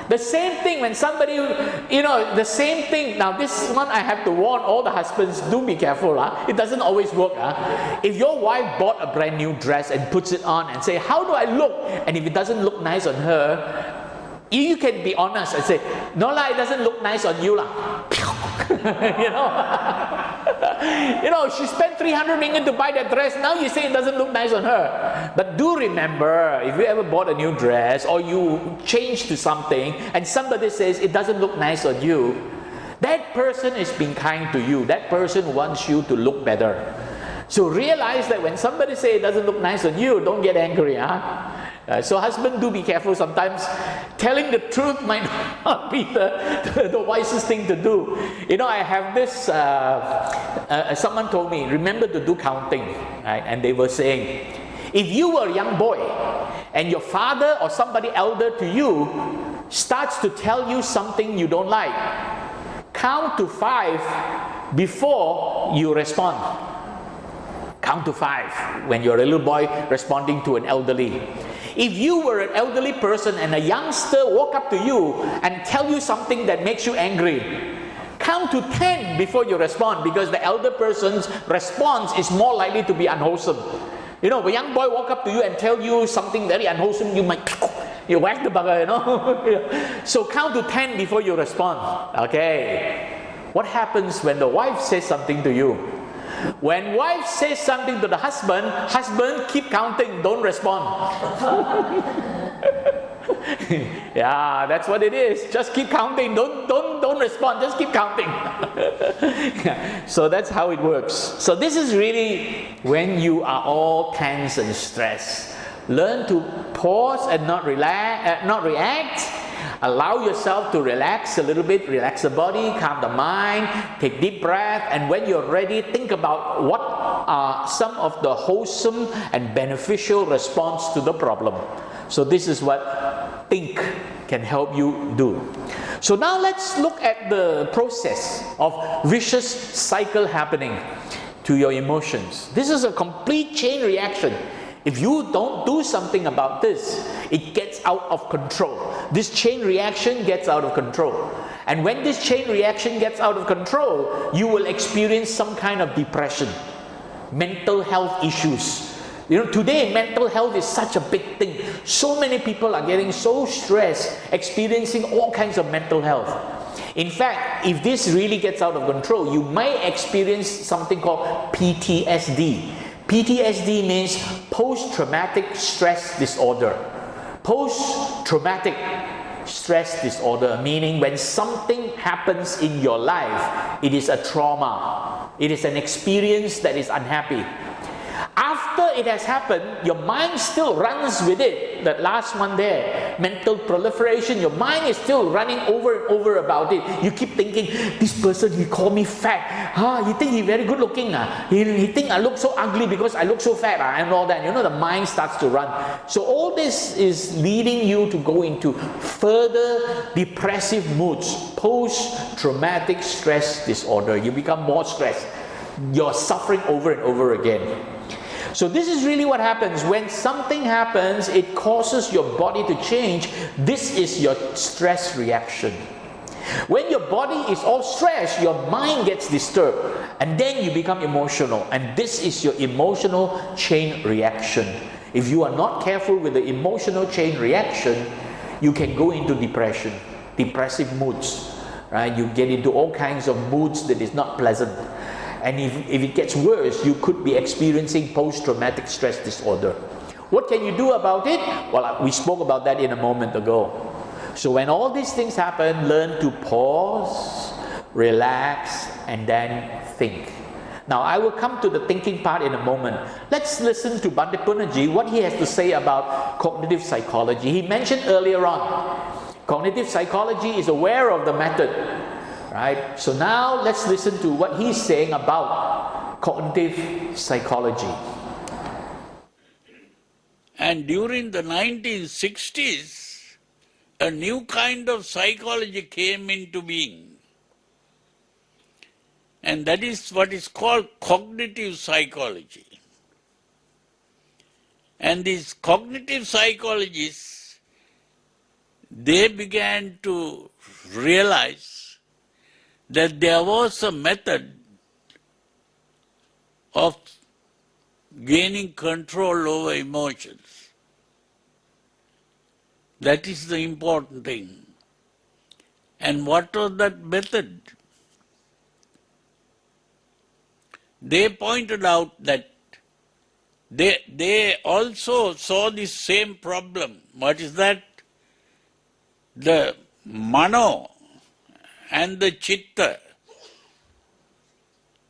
The same thing when somebody, the same thing. Now this one I have to warn all the husbands, do be careful. It doesn't always work. If your wife bought a brand new dress and puts it on and say, how do I look? And if it doesn't look nice on her, you can be honest and say, no lah, it doesn't look nice on you lah. She spent 300 ringgit to buy that dress. Now you say it doesn't look nice on her. But do remember, if you ever bought a new dress or you change to something and somebody says it doesn't look nice on you, that person is being kind to you. That person wants you to look better. So realize that when somebody says it doesn't look nice on you, don't get angry. So husband, do be careful. Sometimes telling the truth might not be the wisest thing to do. I have this, someone told me, remember to do counting. Right? And they were saying, if you were a young boy and your father or somebody elder to you starts to tell you something you don't like, count to 5 before you respond. Count to 5 when you're a little boy responding to an elderly. If you were an elderly person and a youngster walk up to you and tell you something that makes you angry, count to 10 before you respond, because the elder person's response is more likely to be unwholesome. If a young boy walk up to you and tell you something very unwholesome, you might whack the bugger, So count to 10 before you respond. Okay. What happens when the wife says something to you? When wife says something to the husband, keep counting, don't respond. Yeah, that's what it is. Just keep counting, don't respond, just keep counting. So that's how it works. So this is really when you are all tense and stressed. Learn to pause and not react. Allow yourself to relax a little bit, relax the body, calm the mind, take deep breath, and when you're ready, think about what are some of the wholesome and beneficial response to the problem. So this is what think can help you do. So now let's look at the process of vicious cycle happening to your emotions. This is a complete chain reaction. If you don't do something about this, it gets out of control. This chain reaction gets out of control. And when this chain reaction gets out of control, you will experience some kind of depression, mental health issues. You know, today mental health is such a big thing. So many people are getting so stressed, experiencing all kinds of mental health. In fact, if this really gets out of control, you might experience something called PTSD. PTSD means post-traumatic stress disorder. Post-traumatic stress disorder, meaning when something happens in your life, it is a trauma. It is an experience that is unhappy. After it has happened, your mind still runs with it. That last one there, mental proliferation, your mind is still running over and over about it. You keep thinking, this person, he called me fat. He think he very good looking. He think I look so ugly because I look so fat and all that. You know, the mind starts to run. So all this is leading you to go into further depressive moods, post-traumatic stress disorder. You become more stressed. You're suffering over and over again. So this is really what happens. When something happens, it causes your body to change. This is your stress reaction. When your body is all stressed, your mind gets disturbed. And then you become emotional. And this is your emotional chain reaction. If you are not careful with the emotional chain reaction, you can go into depression, depressive moods. Right? You get into all kinds of moods that is not pleasant. And if it gets worse, you could be experiencing post-traumatic stress disorder. What can you do about it? Well, we spoke about that in a moment ago. So when all these things happen, learn to pause, relax, and then think. Now, I will come to the thinking part in a moment. Let's listen to Bhante Punnaji, what he has to say about cognitive psychology. He mentioned earlier on, cognitive psychology is aware of the method. Right? So now let's listen to what he's saying about cognitive psychology. And during the 1960s, a new kind of psychology came into being. And that is what is called cognitive psychology. And these cognitive psychologists, they began to realize that there was a method of gaining control over emotions. That is the important thing. And what was that method? They pointed out that they also saw this same problem. What is that? The mano and the chitta.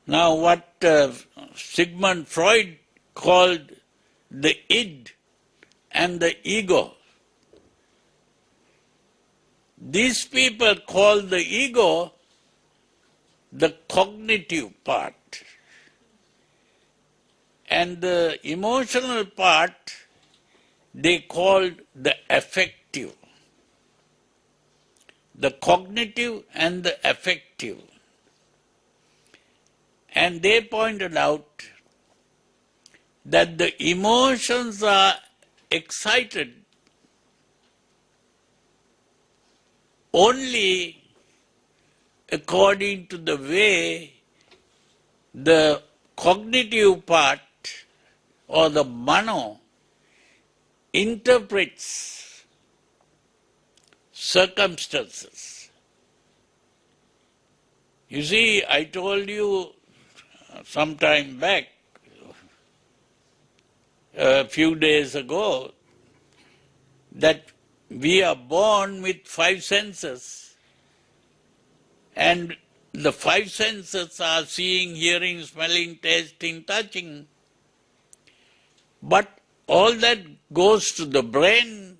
Now what Sigmund Freud called the id and the ego. These people call the ego the cognitive part. And the emotional part they called the affective. The cognitive and the affective. And they pointed out that the emotions are excited only according to the way the cognitive part or the mano interprets circumstances. You see, I told you some time back, a few days ago, that we are born with 5 senses, and the 5 senses are seeing, hearing, smelling, tasting, touching. But all that goes to the brain,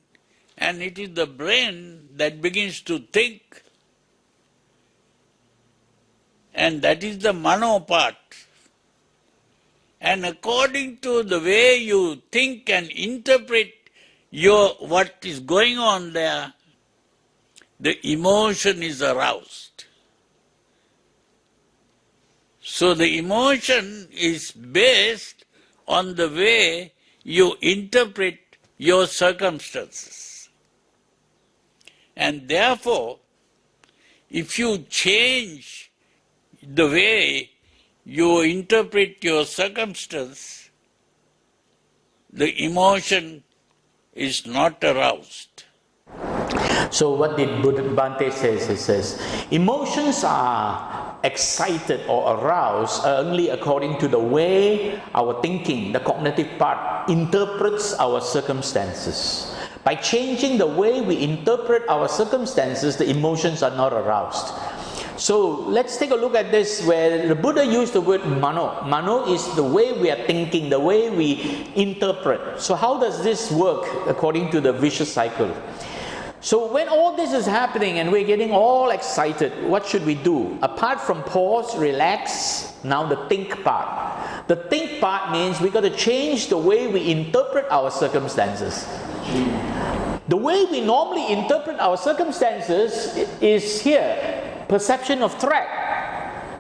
and it is the brain that begins to think, and that is the mano part. And according to the way you think and interpret what is going on there, the emotion is aroused. So the emotion is based on the way you interpret your circumstances. And therefore, if you change the way you interpret your circumstance, the emotion is not aroused. So what did Bhante says? He says, emotions are excited or aroused only according to the way our thinking, the cognitive part, interprets our circumstances. By changing the way we interpret our circumstances, the emotions are not aroused. So let's take a look at this, where the Buddha used the word mano. Mano is the way we are thinking, the way we interpret. So how does this work according to the vicious cycle? So when all this is happening and we're getting all excited, what should we do? Apart from pause, relax, now the think part. The think part means we got to change the way we interpret our circumstances. The way we normally interpret our circumstances is here. Perception of threat.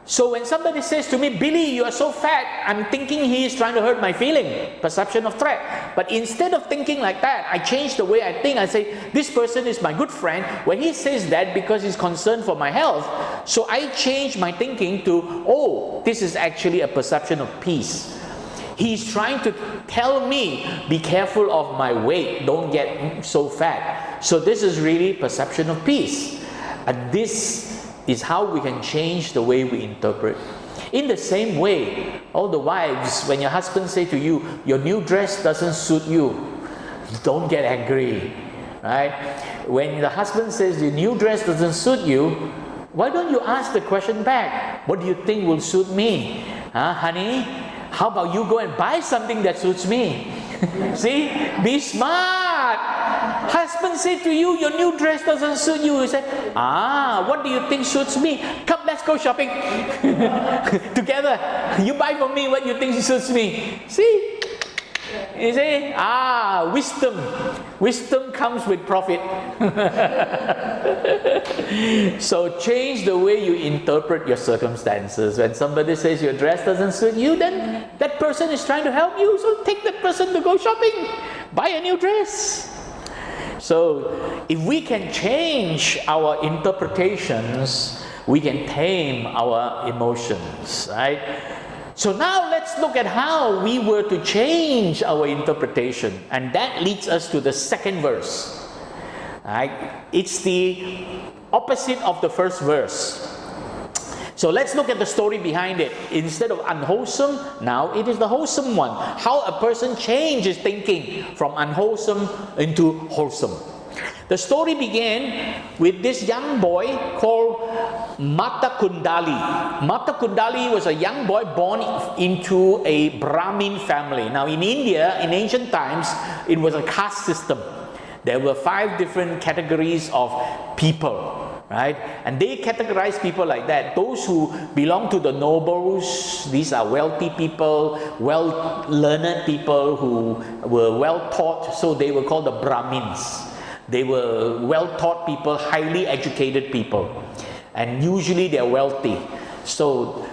So when somebody says to me, Billy, you are so fat, I'm thinking he is trying to hurt my feeling. Perception of threat. But instead of thinking like that, I change the way I think. I say, this person is my good friend. When he says that because he's concerned for my health, so I change my thinking to, oh, this is actually a perception of peace. He's trying to tell me, be careful of my weight, don't get so fat. So this is really perception of peace. And this is how we can change the way we interpret. In the same way, all the wives, when your husband say to you, your new dress doesn't suit you, don't get angry, right? When the husband says your new dress doesn't suit you, why don't you ask the question back? What do you think will suit me? Honey, how about you go and buy something that suits me? See, be smart. Husband said to you, your new dress doesn't suit you. You say, what do you think suits me? Come, let's go shopping together. You buy for me what you think suits me. See? You say, wisdom. Wisdom comes with profit. So change the way you interpret your circumstances. When somebody says your dress doesn't suit you, then that person is trying to help you. So take that person to go shopping. Buy a new dress. So if we can change our interpretations, we can tame our emotions, right? So now let's look at how we were to change our interpretation. And that leads us to the second verse. Right? It's the opposite of the first verse. So let's look at the story behind it. Instead of unwholesome, now it is the wholesome one. How a person changes thinking from unwholesome into wholesome. The story began with this young boy called Mata Kundali. Mata Kundali was a young boy born into a Brahmin family. Now in India, in ancient times, it was a caste system. There were 5 different categories of people, right? And they categorize people like that. Those who belong to the nobles, these are wealthy people, well-learned people who were well-taught, so they were called the Brahmins. They were well-taught people, highly educated people. And usually they're wealthy. So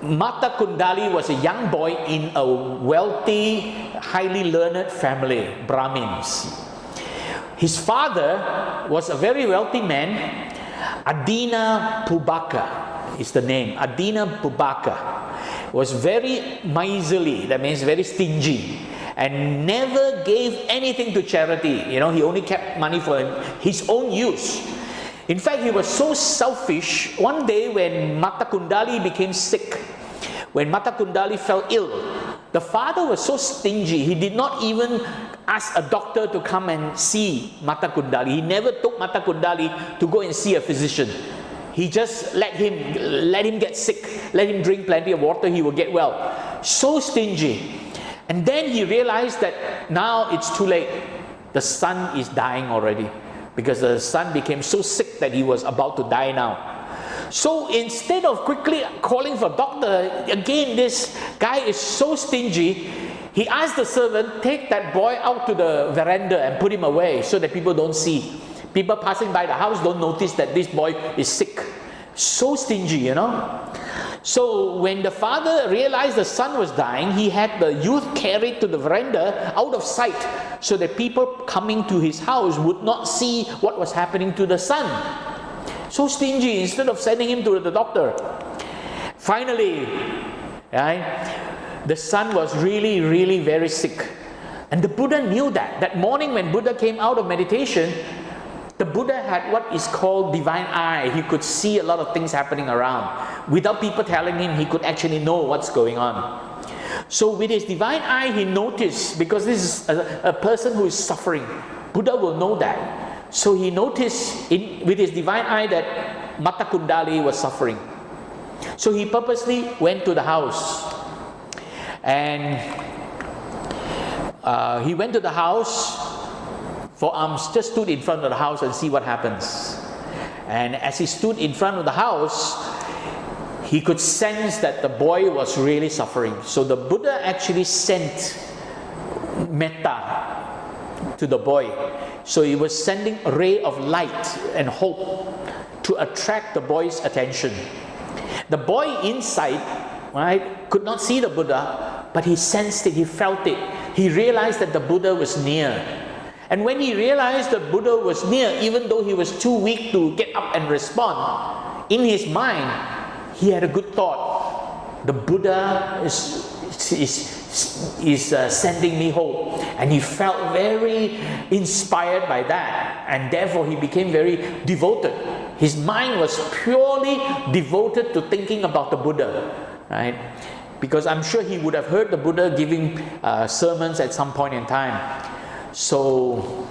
Mata Kundali was a young boy in a wealthy, highly learned family, Brahmins. His father was a very wealthy man. Adina Pubbaka is the name. Adina Pubbaka was very miserly, that means very stingy, and never gave anything to charity. You know, he only kept money for his own use. In fact, he was so selfish. One day when Mata Kundali became sick, when Mata Kundali fell ill, the father was so stingy, he did not even ask a doctor to come and see Mata Kundali. He never took Mata Kundali to go and see a physician. He just let him get sick, let him drink plenty of water, he will get well. So stingy. And then he realized that now it's too late. The son is dying already, because the son became so sick that he was about to die now. So instead of quickly calling for a doctor, again this guy is so stingy, he asked the servant, take that boy out to the veranda and put him away so that people don't see. People passing by the house don't notice that this boy is sick. So stingy, you know. So when the father realized the son was dying, he had the youth carried to the veranda out of sight so that people coming to his house would not see what was happening to the son. So stingy, instead of sending him to the doctor. Finally, right, the son was really, really very sick. And the Buddha knew that. That morning when Buddha came out of meditation, the Buddha had what is called divine eye. He could see a lot of things happening around. Without people telling him, he could actually know what's going on. So with his divine eye, he noticed, because this is a person who is suffering, Buddha will know that. So he noticed with his divine eye that Mata Kundali was suffering. So he purposely went to the house. And he went to the house for alms, just stood in front of the house and see what happens. And as he stood in front of the house, he could sense that the boy was really suffering. So the Buddha actually sent metta to the boy. So he was sending a ray of light and hope to attract the boy's attention. The boy inside, right, could not see the Buddha, but he sensed it, he felt it. He realized that the Buddha was near. And when he realized the Buddha was near, even though he was too weak to get up and respond, in his mind, he had a good thought. The Buddha is sending me hope. And he felt very inspired by that. And therefore, he became very devoted. His mind was purely devoted to thinking about the Buddha, right? Because I'm sure he would have heard the Buddha giving sermons at some point in time. So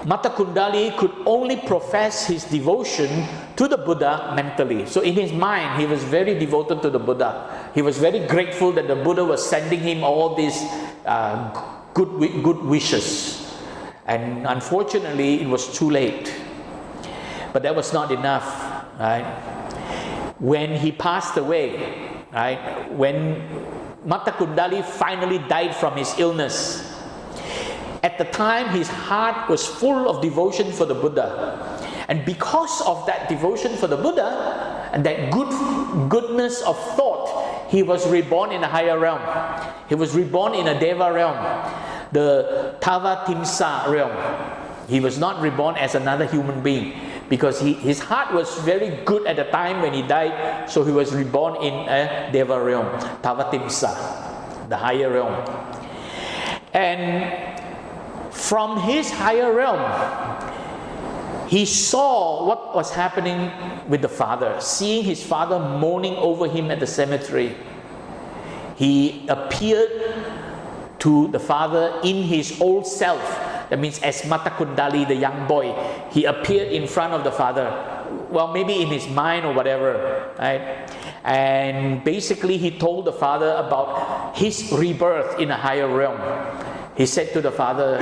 Mata Kundali could only profess his devotion to the Buddha mentally. So in his mind, he was very devoted to the Buddha. He was very grateful that the Buddha was sending him all these good wishes. And unfortunately, it was too late. But that was not enough, right? When he passed away, right? When Mata Kundali finally died from his illness, at the time his heart was full of devotion for the Buddha. And because of that devotion for the Buddha and that goodness of thought, he was reborn in a higher realm. He was reborn in a Deva realm, the Tavatimsa realm. He was not reborn as another human being, because his heart was very good at the time when he died, so he was reborn in a Deva realm, Tavatimsa, the higher realm. And from his higher realm, he saw what was happening with the father, seeing his father mourning over him at the cemetery. He appeared to the father in his old self. That means as Mata Kundali, the young boy, he appeared in front of the father. Well, maybe in his mind or whatever, right? And basically he told the father about his rebirth in a higher realm. He said to the father,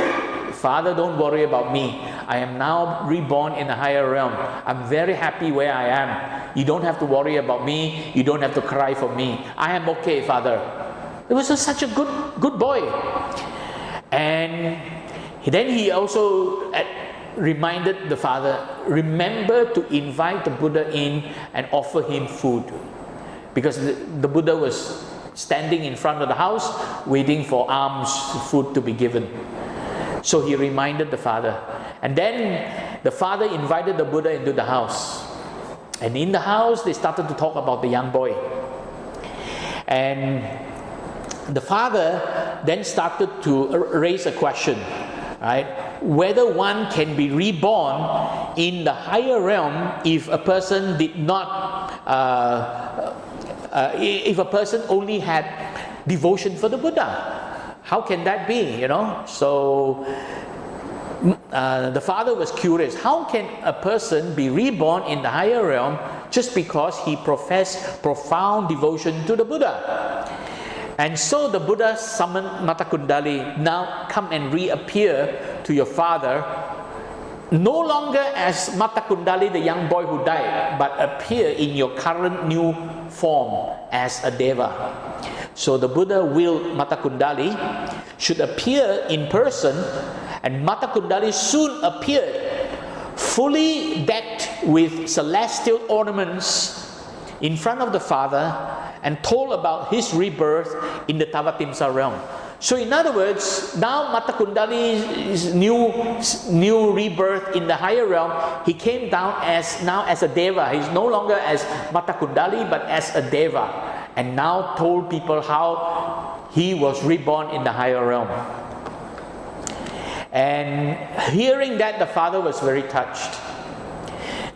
"Father, don't worry about me. I am now reborn in a higher realm. I'm very happy where I am. You don't have to worry about me. You don't have to cry for me. I am okay, Father." It was such a good boy. And then he also reminded the father, remember to invite the Buddha in and offer him food. Because the Buddha was standing in front of the house waiting for alms food to be given. So he reminded the father. And then the father invited the Buddha into the house. And in the house, they started to talk about the young boy. And the father then started to raise a question, right? Whether one can be reborn in the higher realm if a person did not, if a person only had devotion for the Buddha. How can that be, you know? So the father was curious. How can a person be reborn in the higher realm just because he professed profound devotion to the Buddha? And so the Buddha summoned Mata Kundali, now come and reappear to your father, no longer as Mata Kundali, the young boy who died, but appear in your current new form as a Deva. So the Buddha willed Mata Kundali should appear in person, and Mata Kundali soon appeared fully decked with celestial ornaments in front of the Father and told about his rebirth in the Tavatimsa realm. So in other words, now Mata Kundali's new rebirth in the higher realm, he came down now as a Deva. He's no longer as Mata Kundali, but as a Deva, and now told people how he was reborn in the higher realm. And hearing that, the Father was very touched.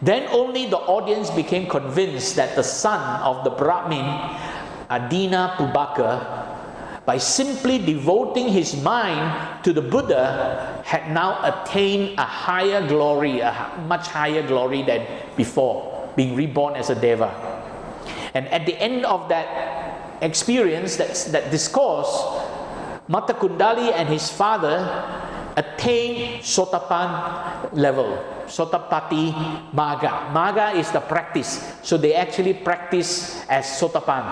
Then only the audience became convinced that the son of the Brahmin, Adina Pubbaka, by simply devoting his mind to the Buddha, had now attained a higher glory, a much higher glory than before, being reborn as a Deva. And at the end of that experience, that discourse, Mata Kundali and his father attained Sotapan level, Sotapati Magga. Magga is the practice. So they actually practice as Sotapan.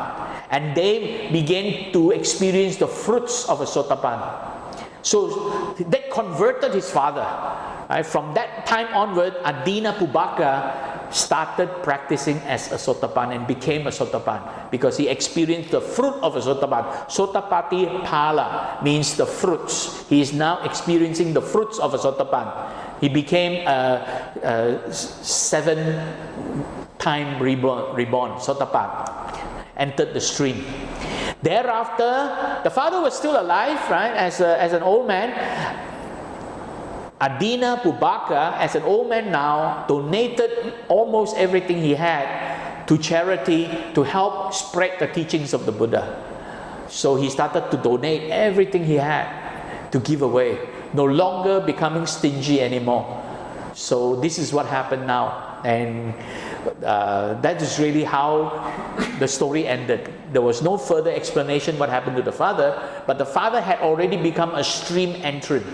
And they began to experience the fruits of a Sotapan. So that converted his father. Right? From that time onward, Adina Pubbaka started practicing as a Sotapan and became a Sotapan because he experienced the fruit of a Sotapan. Sotapati Phala means the fruits. He is now experiencing the fruits of a Sotapan. He became a 7-time reborn Sotapan, entered the stream. Thereafter, the father was still alive, right, as an old man. Adina Pubbaka, as an old man now, donated almost everything he had to charity to help spread the teachings of the Buddha. So he started to donate everything he had to give away, no longer becoming stingy anymore. So this is what happened now. And that is really how the story ended. There was no further explanation what happened to the father, but the father had already become a stream entrant.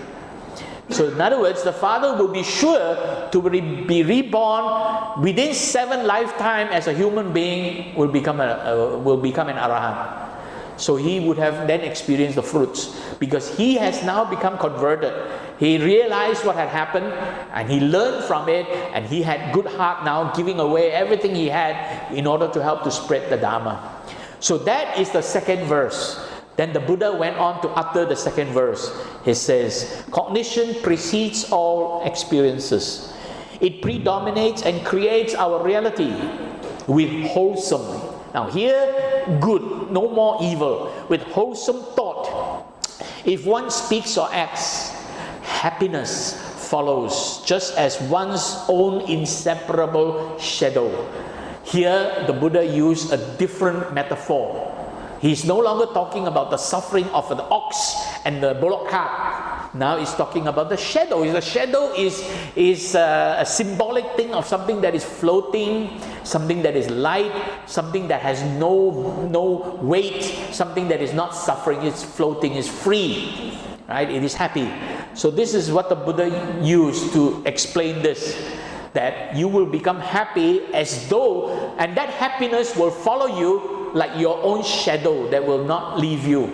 So in other words, the father will be sure to be reborn within 7 lifetimes as a human being, will become an arahant. So he would have then experienced the fruits because he has now become converted. He realized what had happened and he learned from it, and he had good heart now, giving away everything he had in order to help to spread the Dhamma. So that is the second verse. Then the Buddha went on to utter the second verse. He says, cognition precedes all experiences. It predominates and creates our reality with wholesome. Now here, good, no more evil, with wholesome thought. If one speaks or acts, happiness follows, just as one's own inseparable shadow. Here, the Buddha used a different metaphor. He's no longer talking about the suffering of the ox and the bullock cart. Now he's talking about the shadow. The shadow is a symbolic thing of something that is floating, something that is light, something that has no weight, something that is not suffering, it's floating, it's free. Right? It is happy. So this is what the Buddha used to explain this, that you will become happy as though, and that happiness will follow you like your own shadow that will not leave you.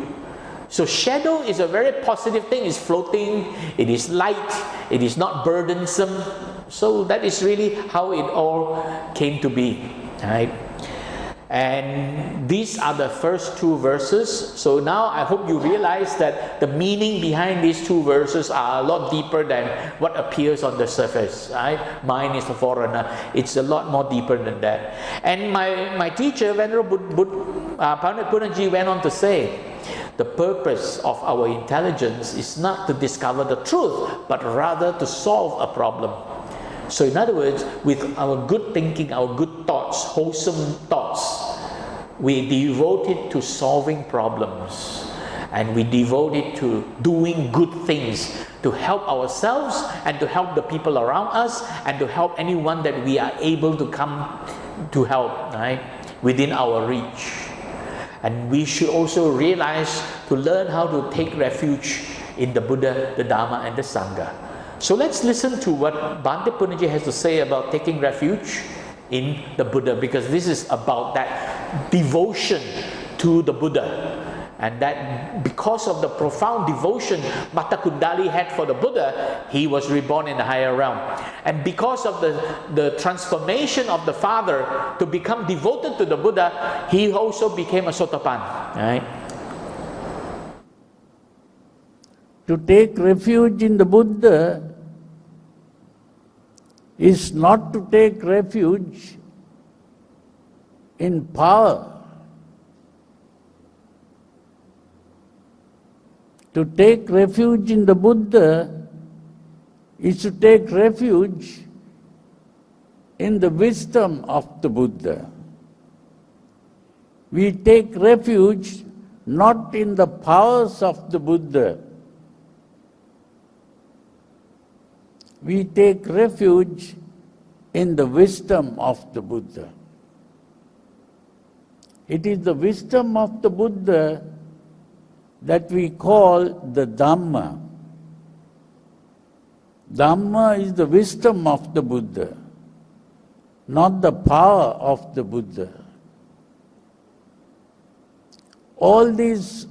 So shadow is a very positive thing. It's floating, it is light, it is not burdensome. So that is really how it all came to be, right? And these are the first 2 verses. So now I hope you realize that the meaning behind these 2 verses are a lot deeper than what appears on the surface, right? Mine is the forerunner. It's a lot more deeper than that. And my teacher, Venerable Punnaji, went on to say, the purpose of our intelligence is not to discover the truth, but rather to solve a problem. So in other words, with our good thinking, our good thoughts, wholesome thoughts, we devote it to solving problems, and we devote it to doing good things to help ourselves and to help the people around us and to help anyone that we are able to come to help, right, within our reach. And we should also realize to learn how to take refuge in the Buddha, the Dharma, and the Sangha. So let's listen to what Bhante Punnaji has to say about taking refuge in the Buddha, because this is about that devotion to the Buddha. And that because of the profound devotion Mata Kundali had for the Buddha, he was reborn in the higher realm. And because of the transformation of the father to become devoted to the Buddha, he also became a Sotapan. Right? To take refuge in the Buddha is not to take refuge in power. To take refuge in the Buddha is to take refuge in the wisdom of the Buddha. We take refuge not in the powers of the Buddha. We take refuge in the wisdom of the Buddha. It is the wisdom of the Buddha that we call the Dhamma. Dhamma is the wisdom of the Buddha, not the power of the Buddha. All these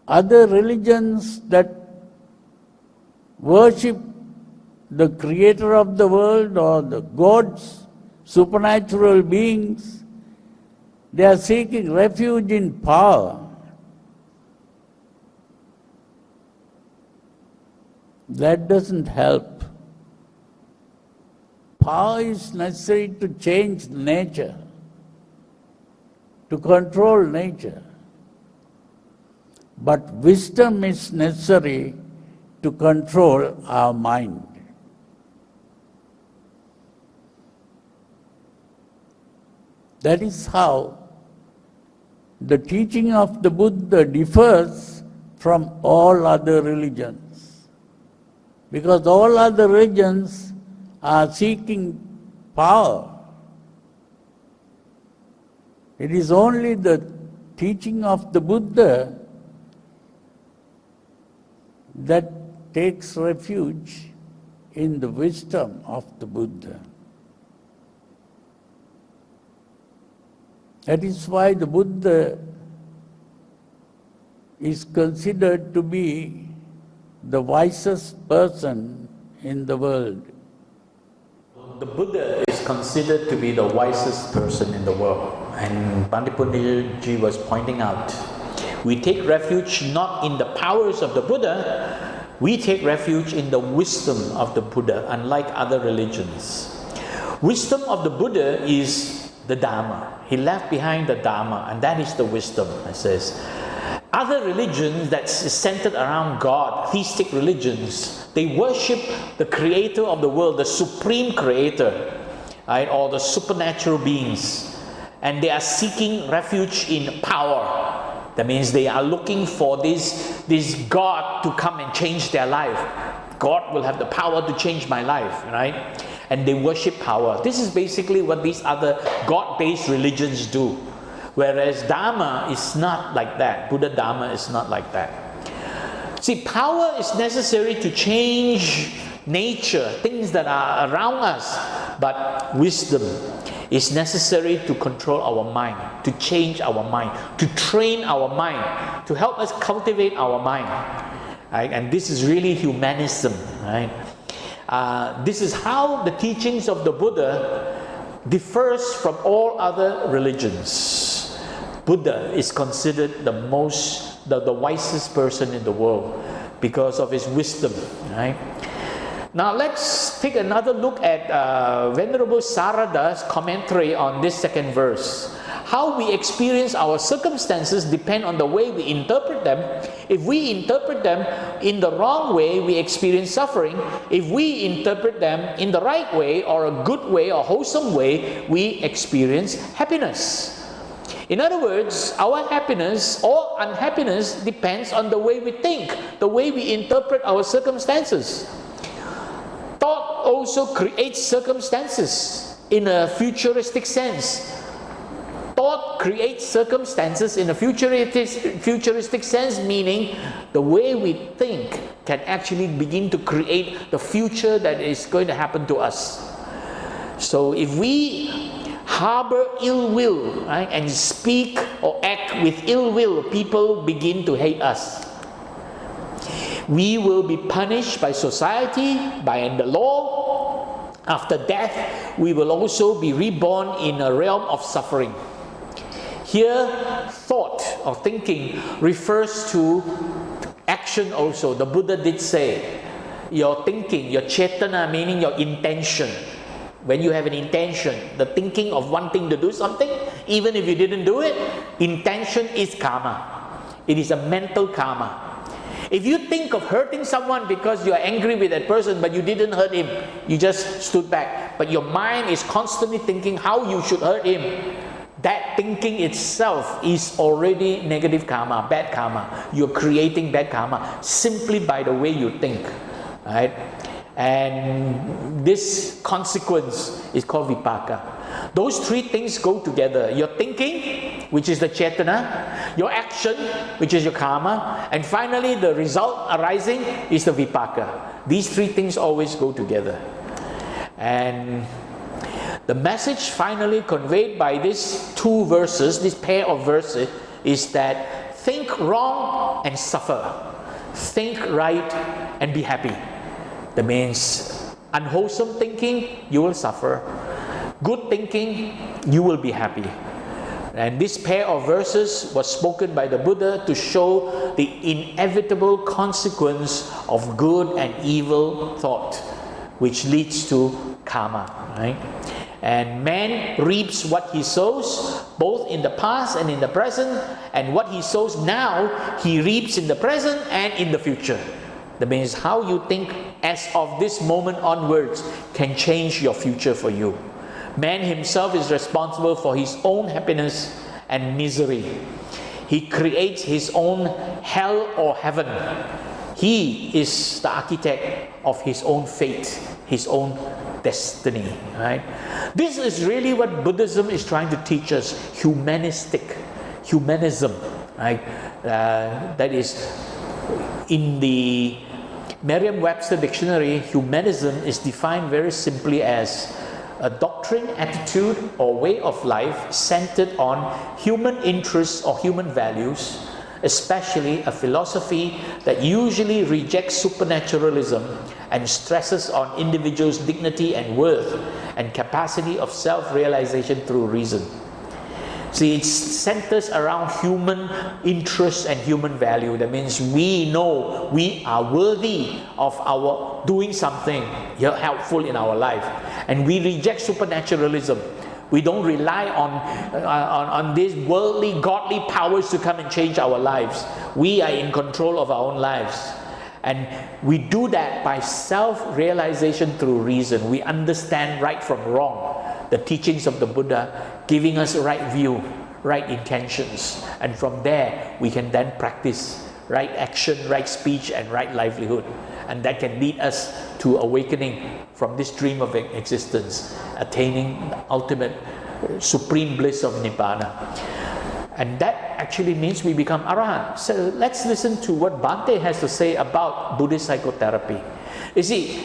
other religions that worship the creator of the world or the gods, supernatural beings, they are seeking refuge in power. That doesn't help. Power is necessary to change nature, to control nature. But wisdom is necessary to control our mind. That is how the teaching of the Buddha differs from all other religions. Because all other religions are seeking power. It is only the teaching of the Buddha that takes refuge in the wisdom of the Buddha. That is why the Buddha is considered to be the wisest person in the world. The Buddha is considered to be the wisest person in the world. And Bhante Punnaji was pointing out, we take refuge not in the powers of the Buddha, we take refuge in the wisdom of the Buddha, unlike other religions. Wisdom of the Buddha is the Dhamma. He left behind the Dhamma, and that is the wisdom, it says. Other religions that is centered around God, theistic religions, they worship the creator of the world, the supreme creator, right, or the supernatural beings. And they are seeking refuge in power. That means they are looking for this God to come and change their life. God will have the power to change my life, right? And they worship power. This is basically what these other God-based religions do. Whereas Dhamma is not like that. Buddha Dhamma is not like that. See, power is necessary to change nature, things that are around us. But wisdom is necessary to control our mind, to change our mind, to train our mind, to help us cultivate our mind. Right? And this is really humanism. Right? This is how the teachings of the Buddha differs from all other religions. Buddha is considered the wisest person in the world because of his wisdom. Right? Now let's take another look at Venerable Sarada's commentary on this second verse. How we experience our circumstances depend on the way we interpret them. If we interpret them in the wrong way, we experience suffering. If we interpret them in the right way, or a good way, or wholesome way, we experience happiness. In other words, our happiness or unhappiness depends on the way we think, the way we interpret our circumstances. Thought also creates circumstances in a futuristic sense. Thought creates circumstances in a futuristic sense, meaning the way we think can actually begin to create the future that is going to happen to us. So if we harbor ill will, right, and speak or act with ill will, people begin to hate us. We will be punished by society, by the law. After death, we will also be reborn in a realm of suffering. Here, thought or thinking refers to action also. The Buddha did say, your thinking, your cetana, meaning your intention. When you have an intention, the thinking of wanting to do something, even if you didn't do it, intention is karma. It is a mental karma. If you think of hurting someone because you are angry with that person, but you didn't hurt him, you just stood back, but your mind is constantly thinking how you should hurt him, that thinking itself is already negative karma, bad karma. You're creating bad karma simply by the way you think, right? And this consequence is called vipaka. Those three things go together. Your thinking, which is the cetana, your action, which is your karma, and finally the result arising is the vipaka. These three things always go together. And the message finally conveyed by these two verses, this pair of verses, is that think wrong and suffer. Think right and be happy. That means unwholesome thinking, you will suffer. Good thinking, you will be happy. And this pair of verses was spoken by the Buddha to show the inevitable consequence of good and evil thought, which leads to karma, right? And man reaps what he sows, both in the past and in the present, and what he sows now, he reaps in the present and in the future. That means how you think as of this moment onwards can change your future for you. Man himself is responsible for his own happiness and misery. He creates his own hell or heaven. He is the architect of his own fate, his own destiny, right? This is really what Buddhism is trying to teach us, humanism, right? That is, in the Merriam-Webster dictionary, humanism is defined very simply as a doctrine, attitude, or way of life centered on human interests or human values, especially a philosophy that usually rejects supernaturalism and stresses on individuals' dignity and worth and capacity of self-realization through reason. See, it centers around human interest and human value. That means we know we are worthy of our doing something helpful in our life. And we reject supernaturalism. We don't rely on these worldly, godly powers to come and change our lives. We are in control of our own lives. And we do that by self-realization through reason. We understand right from wrong, the teachings of the Buddha, giving us right view, right intentions. And from there, we can then practice right action, right speech, and right livelihood. And that can lead us to awakening from this dream of existence, attaining the ultimate supreme bliss of Nibbana. And that actually means we become Arahant. So let's listen to what Bhante has to say about Buddhist psychotherapy. You see,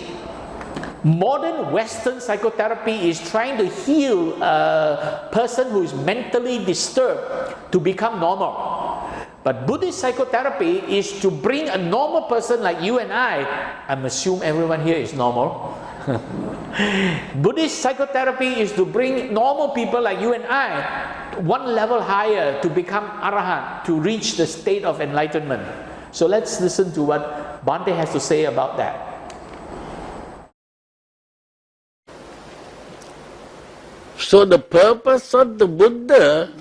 modern Western psychotherapy is trying to heal a person who is mentally disturbed to become normal. But Buddhist psychotherapy is to bring a normal person like you and I'm assuming everyone here is normal. Buddhist psychotherapy is to bring normal people like you and one level higher to become Arahant, to reach the state of enlightenment. So let's listen to what Bhante has to say about that. So the purpose of the Buddha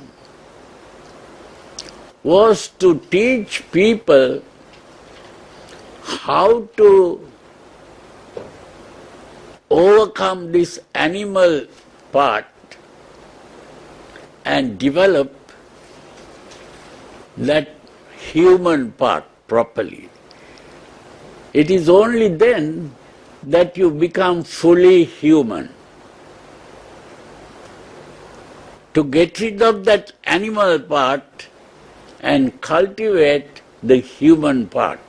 was to teach people how to overcome this animal part and develop that human part properly. It is only then that you become fully human. To get rid of that animal part and cultivate the human part.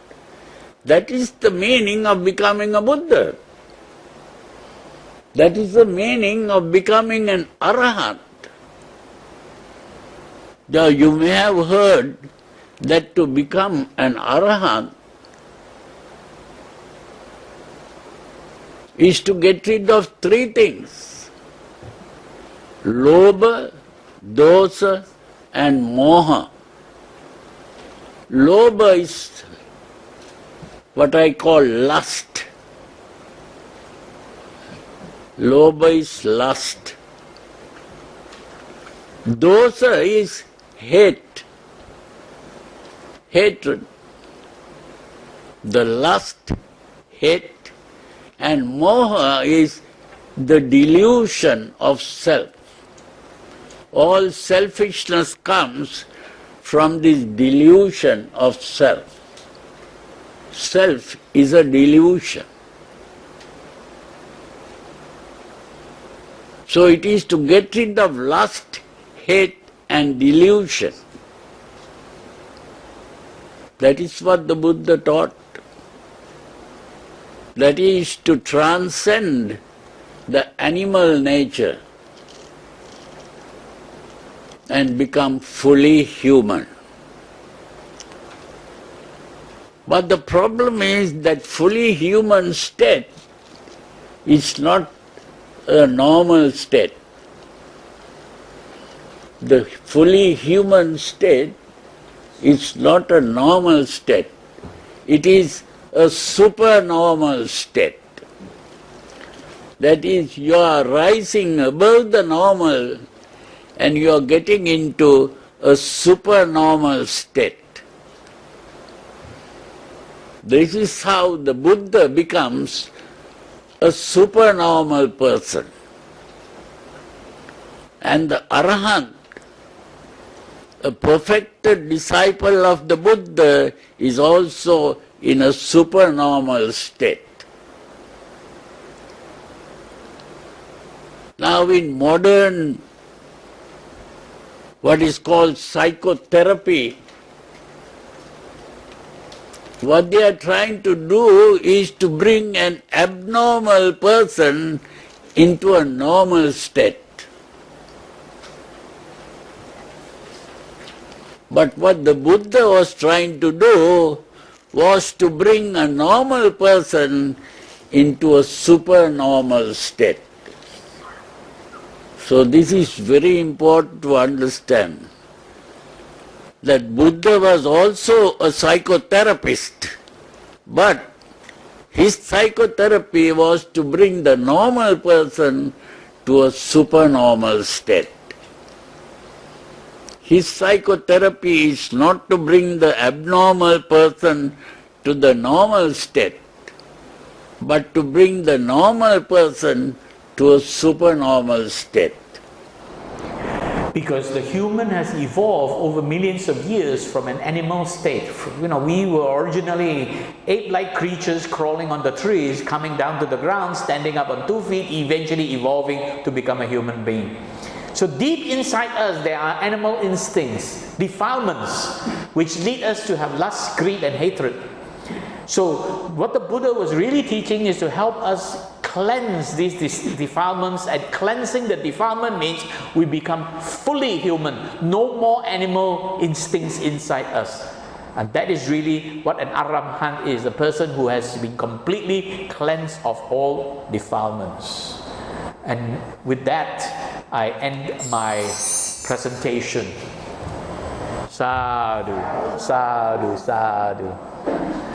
That is the meaning of becoming a Buddha. That is the meaning of becoming an Arahant. Now you may have heard that to become an arahant is to get rid of three things: lobha, dosa and moha. Lobha is what I call lust. Lobha is lust. Dosa is hate, hatred. The lust, hate, and moha is the delusion of self. All selfishness comes from this delusion of self. Self is a delusion. So it is to get rid of lust, hate and delusion. That is what the Buddha taught. That is to transcend the animal nature and become fully human. But the problem is that fully human state is not a normal state. The fully human state is not a normal state. It is a supernormal state. That is, you are rising above the normal and you are getting into a supernormal state. This is how the Buddha becomes a supernormal person. And the Arahant, a perfected disciple of the Buddha, is also in a supernormal state. Now in modern, what is called psychotherapy, what they are trying to do is to bring an abnormal person into a normal state. But what the Buddha was trying to do was to bring a normal person into a supernormal state. So this is very important to understand, that Buddha was also a psychotherapist, but his psychotherapy was to bring the normal person to a supernormal state. His psychotherapy is not to bring the abnormal person to the normal state, but to bring the normal person to a supernormal state. Because the human has evolved over millions of years from an animal state. We were originally ape-like creatures crawling on the trees, coming down to the ground, standing up on 2 feet, eventually evolving to become a human being. So deep inside us there are animal instincts, defilements, which lead us to have lust, greed and hatred. So what the Buddha was really teaching is to help us cleanse these defilements, and cleansing the defilement means we become fully human, no more animal instincts inside us. And that is really what an arahant is, a person who has been completely cleansed of all defilements. And with that, I end my presentation. Sadhu, sadhu, sadhu.